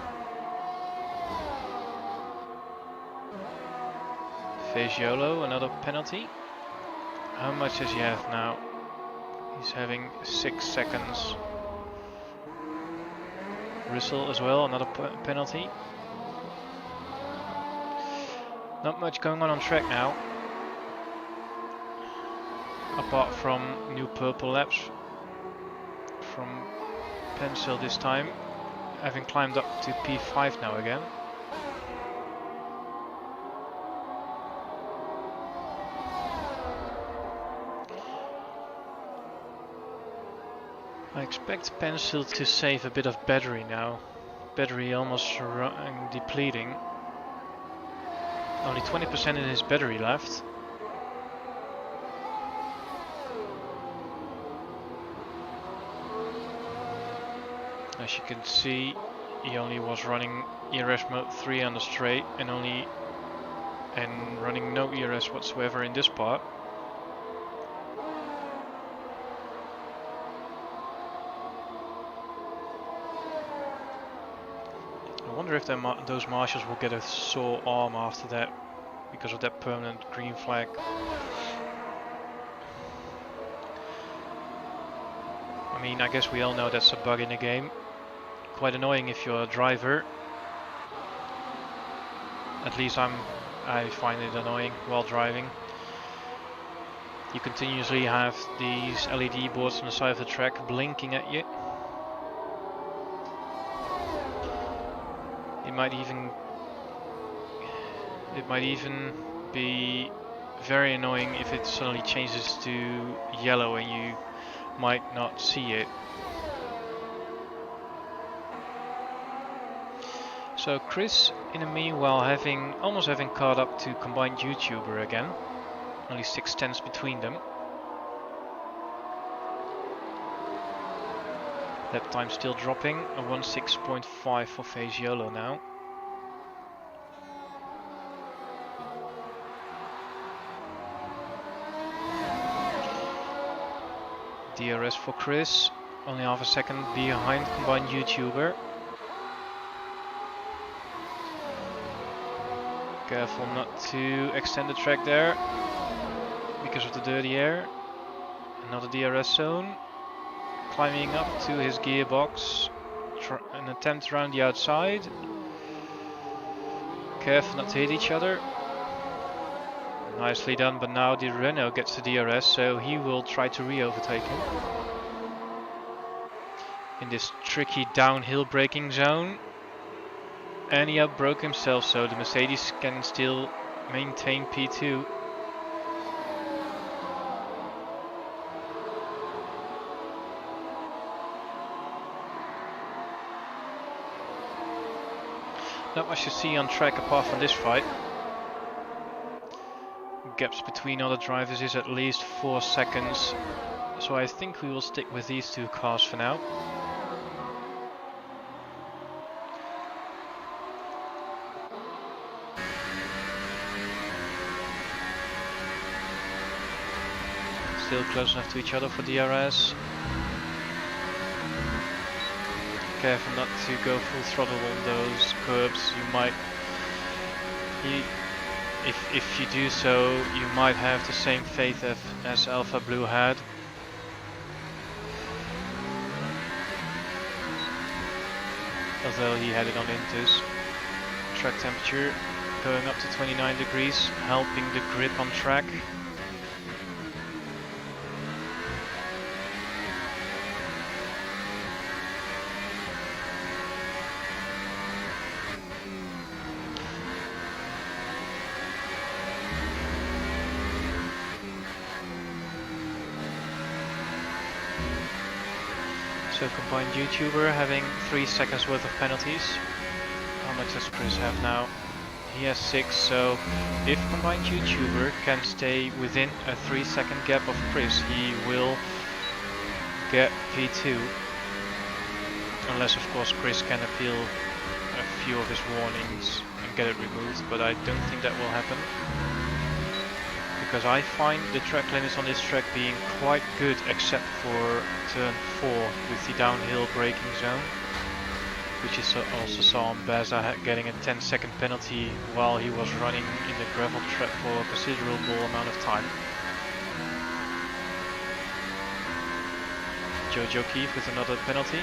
Fagiolo, another penalty. How much does he have now? He's having 6 seconds. Russell as well, another penalty. Not much going on track now. Apart from new purple laps from Pencil this time, having climbed up to P5 now again. I expect Pencil to save a bit of battery now. Battery almost depleting. Only 20% in his battery left. As you can see, he only was running ERS mode 3 on the straight and running no ERS whatsoever in this part. I wonder if those marshals will get a sore arm after that because of that permanent green flag. I mean, I guess we all know that's a bug in the game. quite annoying if you're a driver. At least I find it annoying while driving. You continuously have these LED boards on the side of the track blinking at you. It might even be very annoying if it suddenly changes to yellow and you might not see it. So Chris, in the meanwhile, almost having caught up to combined YouTuber again. Only 6/10 between them. Lap time still dropping, a 1:06.5 for Phase YOLO now. DRS for Chris, only half a second behind combined YouTuber. Careful not to extend the track there because of the dirty air. Another DRS zone. Climbing up to his gearbox. An attempt around the outside. Careful not to hit each other. Nicely done, but now the Renault gets the DRS, so he will try to re-overtake him. In this tricky downhill braking zone. And he outbroke himself, so the Mercedes can still maintain P2. Not much to see on track apart from this fight. Gaps between other drivers is at least 4 seconds, so I think we will stick with these two cars for now. Still close enough to each other for DRS. Careful not to go full throttle on those curbs. You might, if you do so, you might have the same fate as Alpha Blue had. Although he had it on Intus. Track temperature going up to 29 degrees, helping the grip on track. So combined YouTuber having 3 seconds worth of penalties. How much does Chris have now? He has 6, so if combined YouTuber can stay within a 3-second gap of Chris, he will get P2. Unless of course Chris can appeal a few of his warnings and get it removed, but I don't think that will happen. Because I find the track limits on this track being quite good, except for turn 4 with the downhill braking zone, which is also saw on Baza getting a 10-second penalty while he was running in the gravel track for a considerable amount of time. Jojo Keefe with another penalty.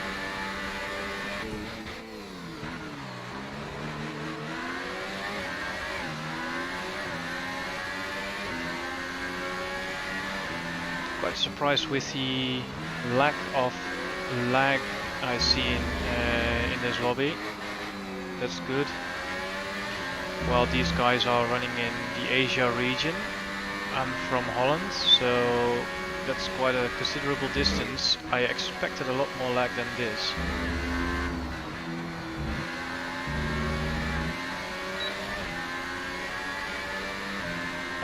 Quite surprised with the lack of lag I see in this lobby. That's good. While these guys are running in the Asia region, I'm from Holland, so that's quite a considerable distance. I expected a lot more lag than this.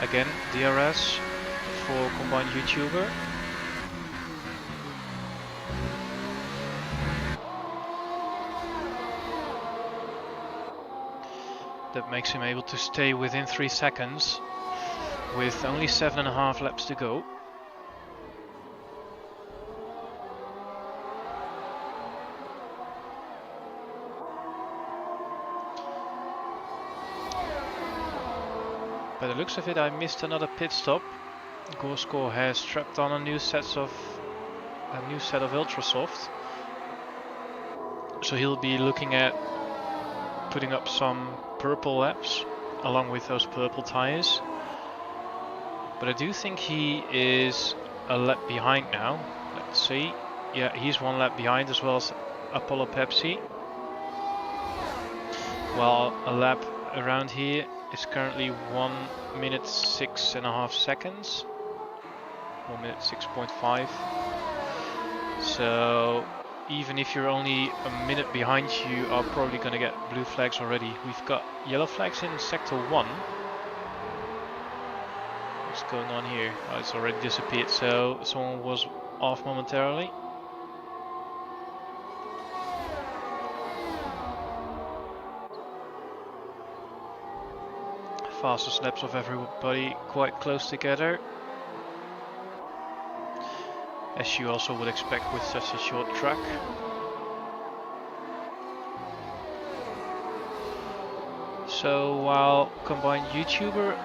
Again, DRS for combined YouTuber. That makes him able to stay within 3 seconds with only 7.5 laps to go. By the looks of it, I missed another pit stop. Gorsko has strapped on a new set of Ultrasoft. So he'll be looking at putting up some purple laps along with those purple tires. But I do think he is a lap behind now. Let's see. Yeah, he's 1 lap behind as well as Apollo Pepsi. While a lap around here is currently 1 minute 6.5 seconds. 1 minute 6.5. So even if you're only a minute behind, you are probably going to get blue flags already. We've got yellow flags in sector 1. What's going on here? Oh, it's already disappeared, so someone was off momentarily. Fastest laps of everybody quite close together, as you also would expect with such a short track. So while combined YouTuber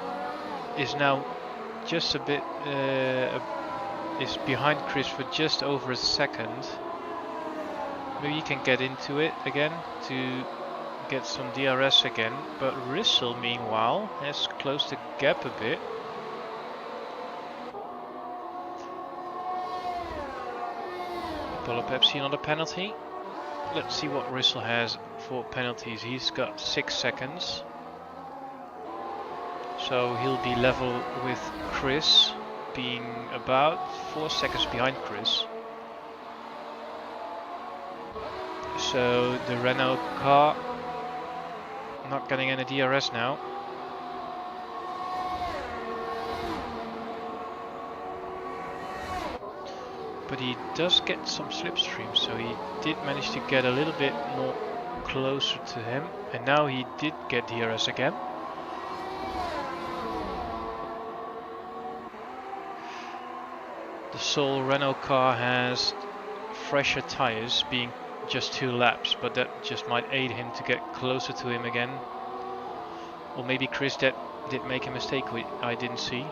is now just a bit is behind Chris for just over a second, maybe you can get into it again to get some DRS again, but Rissel meanwhile has closed the gap a bit. Apollo Pepsi another penalty. Let's see what Rissel has for penalties. He's got 6 seconds. So he'll be level with Chris, being about 4 seconds behind Chris. So the Renault car not getting any DRS now. But he does get some slipstream, so he did manage to get a little bit more closer to him. And now he did get DRS again. The sole Renault car has fresher tires, being just 2 laps, but that just might aid him to get closer to him again. Or maybe Chris did make a mistake I didn't see.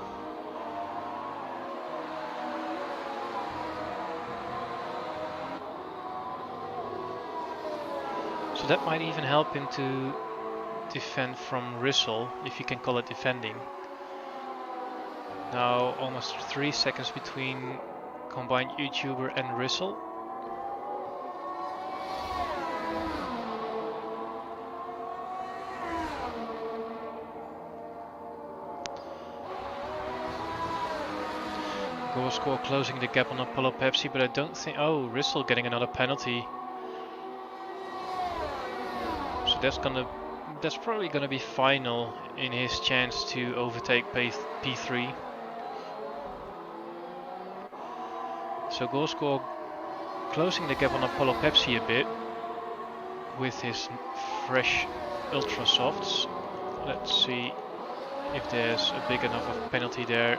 So that might even help him to defend from Rissel, if you can call it defending. Now almost 3 seconds between combined YouTuber and Rissel. Goal score closing the gap on Apollo Pepsi, but I don't think... Oh, Rissel getting another penalty. So that's probably gonna be final in his chance to overtake P3. So goal score closing the gap on Apollo Pepsi a bit with his fresh ultra softs. Let's see if there's a big enough of penalty there.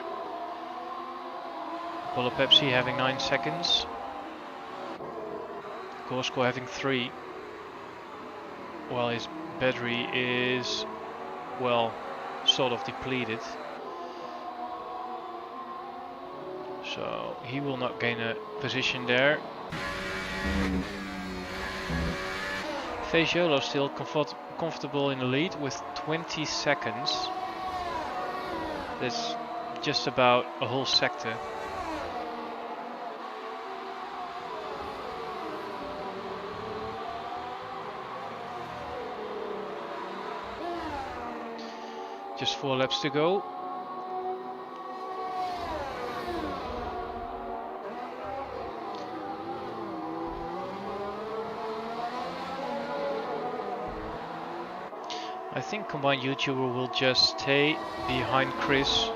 Apollo Pepsi having 9 seconds. Goal score having 3. While his battery is, well, sort of depleted. So he will not gain a position there. Fejolo still comfortable in the lead with 20 seconds. That's just about a whole sector. Just 4 laps to go. I think combined YouTuber will just stay behind Chris,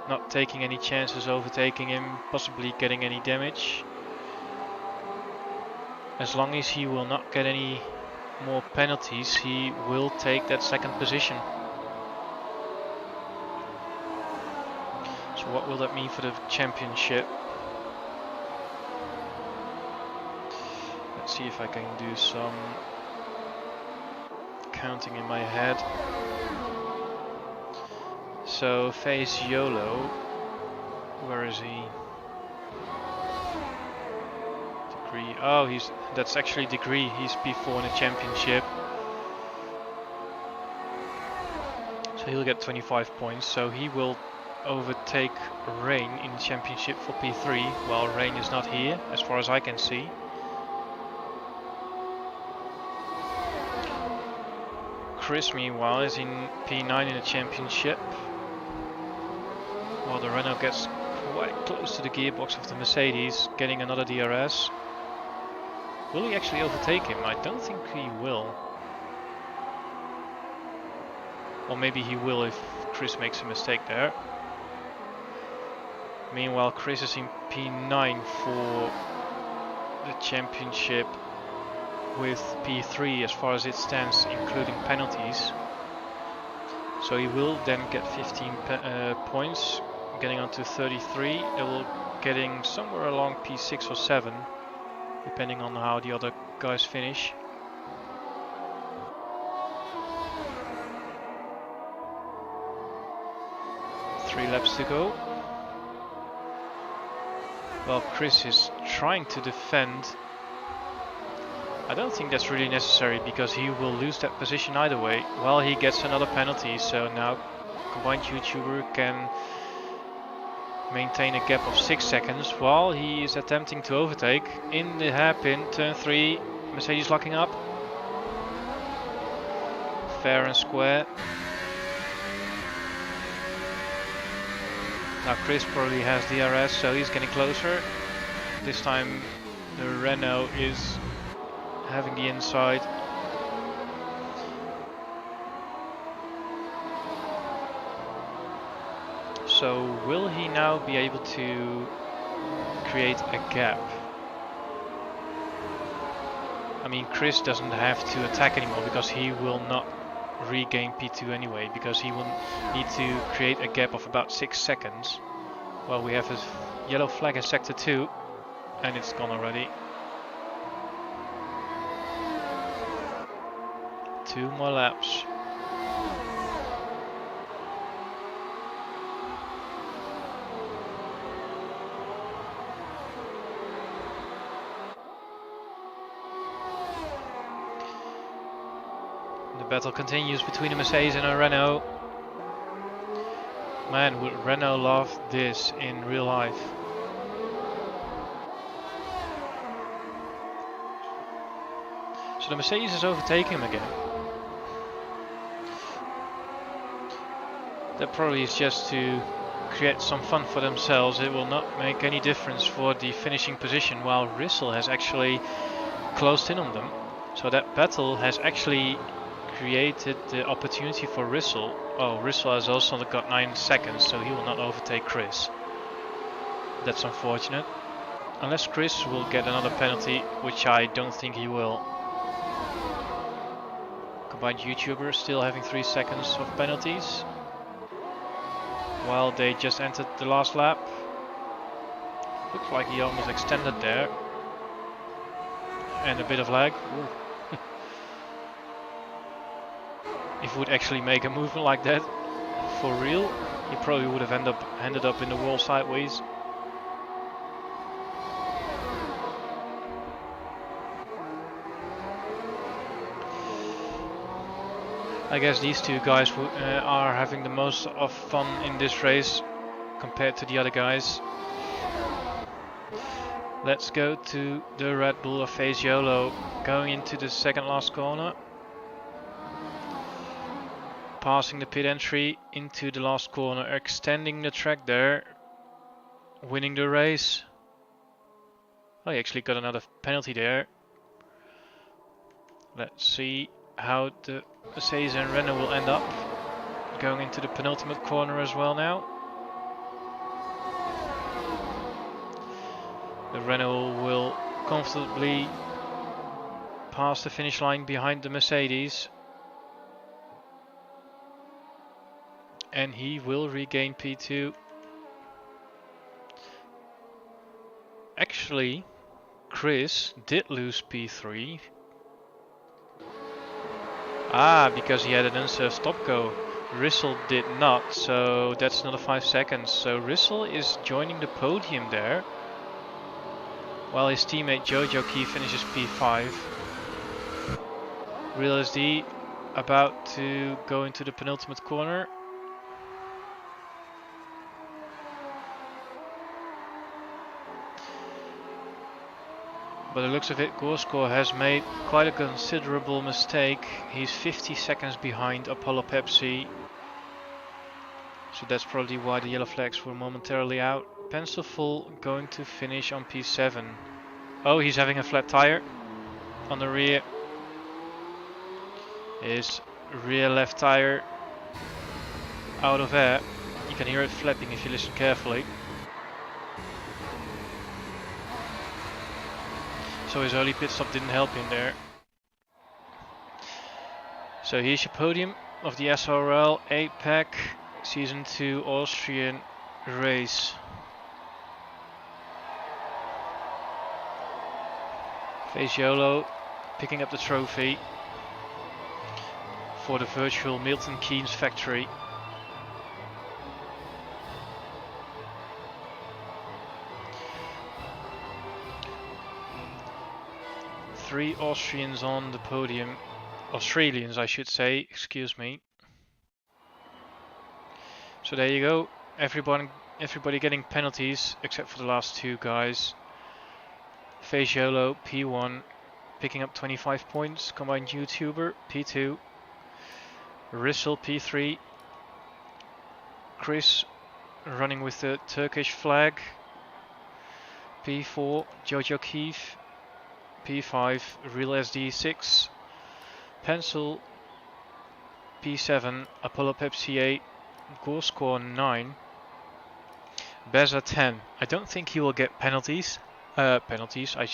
not taking any chances overtaking him, possibly getting any damage. As long as he will not get any more penalties, he will take that 2nd position. So what will that mean for the championship? Let's see if I can do some counting in my head. So face YOLO, where is he? P3. Oh, that's actually degree. He's P4 in the championship. So he'll get 25 points. So he will overtake Rain in the championship for P3, while Rain is not here, as far as I can see. Chris, meanwhile, is in P9 in the championship, while the Renault gets quite close to the gearbox of the Mercedes, getting another DRS. Will he actually overtake him? I don't think he will. Or maybe he will if Chris makes a mistake there. Meanwhile, Chris is in P9 for the championship, with P3 as far as it stands, including penalties. So he will then get 15 points, getting on to 33. They will getting somewhere along P6 or 7, depending on how the other guys finish. Three laps to go. Well, Chris is trying to defend. I don't think that's really necessary, because he will lose that position either way. Well, he gets another penalty, so now combined YouTuber can maintain a gap of 6 seconds while he is attempting to overtake in the hairpin, turn 3, Mercedes locking up. Fair and square. Now Chris probably has DRS, so he's getting closer. This time the Renault is having the inside. So will he now be able to create a gap? I mean, Chris doesn't have to attack anymore, because he will not regain P2 anyway, because he will need to create a gap of about 6 seconds. Well, we have a yellow flag in sector 2, and it's gone already. 2 more laps. The battle continues between a Mercedes and a Renault. Man, would Renault love this in real life. So the Mercedes is overtaking him again. That probably is just to create some fun for themselves. It will not make any difference for the finishing position, while Rissel has actually closed in on them. So that battle has actually created the opportunity for Rissel. Oh, Rissel has also got 9 seconds, so he will not overtake Chris. That's unfortunate. Unless Chris will get another penalty, which I don't think he will. Combined YouTuber still having 3 seconds of penalties, while they just entered the last lap. Looks like he almost extended there. And a bit of lag. Ooh. If he would actually make a movement like that for real, he probably would have ended up in the wall sideways. I guess these two guys are having the most of fun in this race compared to the other guys. Let's go to the Red Bull of Fagiolo, going into the second last corner. Passing the pit entry into the last corner, extending the track there, winning the race. Oh, he actually got another penalty there. Let's see how the Mercedes and Renault will end up. Going into the penultimate corner as well now. The Renault will comfortably pass the finish line behind the Mercedes. And he will regain P2. Actually, Chris did lose P3. Because he had an unserved stop go. Rissel did not, so that's another 5 seconds. So Rissel is joining the podium there. while his teammate Jojo Key finishes P5. Real SD about to go into the penultimate corner. By the looks of it, Gorsko has made quite a considerable mistake. He's 50 seconds behind Apollo Pepsi. So that's probably why the yellow flags were momentarily out. Pencilful going to finish on P7. Oh, he's having a flat tire on the rear. His rear left tire out of air. You can hear it flapping if you listen carefully. So his early pit stop didn't help him there. So here's your podium of the SRL APAC Season 2 Austrian race. Fagiolo picking up the trophy for the virtual Milton Keynes factory. Three Austrians on the podium. Australians, I should say, excuse me. So there you go. Everybody getting penalties except for the last two guys. Fagiolo P1 picking up 25 points. Combined YouTuber P2. Rissel P3. Chris running with the Turkish flag. P4. Jojo Keefe. P5. Real SD 6. Pencil P7. Apollo Pepsi 8. Gorsko 9. Beza 10. I don't think he will get penalties. I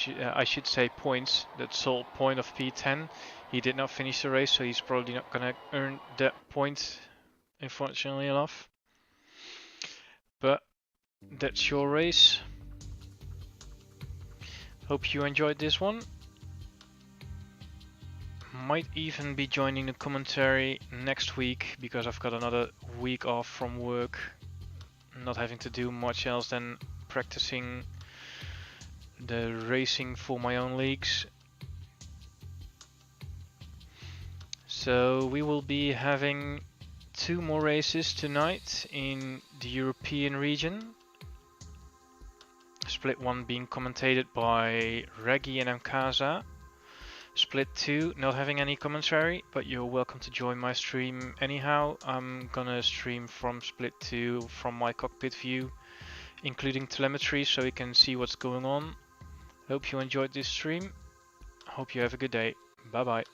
should say points. That's sole point of P10. He did not finish the race, so he's probably not gonna earn that point, unfortunately enough. But that's your race. Hope you enjoyed this one. Might even be joining the commentary next week because I've got another week off from work, not having to do much else than practicing the racing for my own leagues. So we will be having 2 more races tonight in the European region. Split 1 being commentated by Reggie and Mkaza. Split 2 not having any commentary, but you're welcome to join my stream anyhow. I'm gonna stream from Split 2 from my cockpit view, including telemetry, so you can see what's going on. Hope you enjoyed this stream. Hope you have a good day. Bye bye.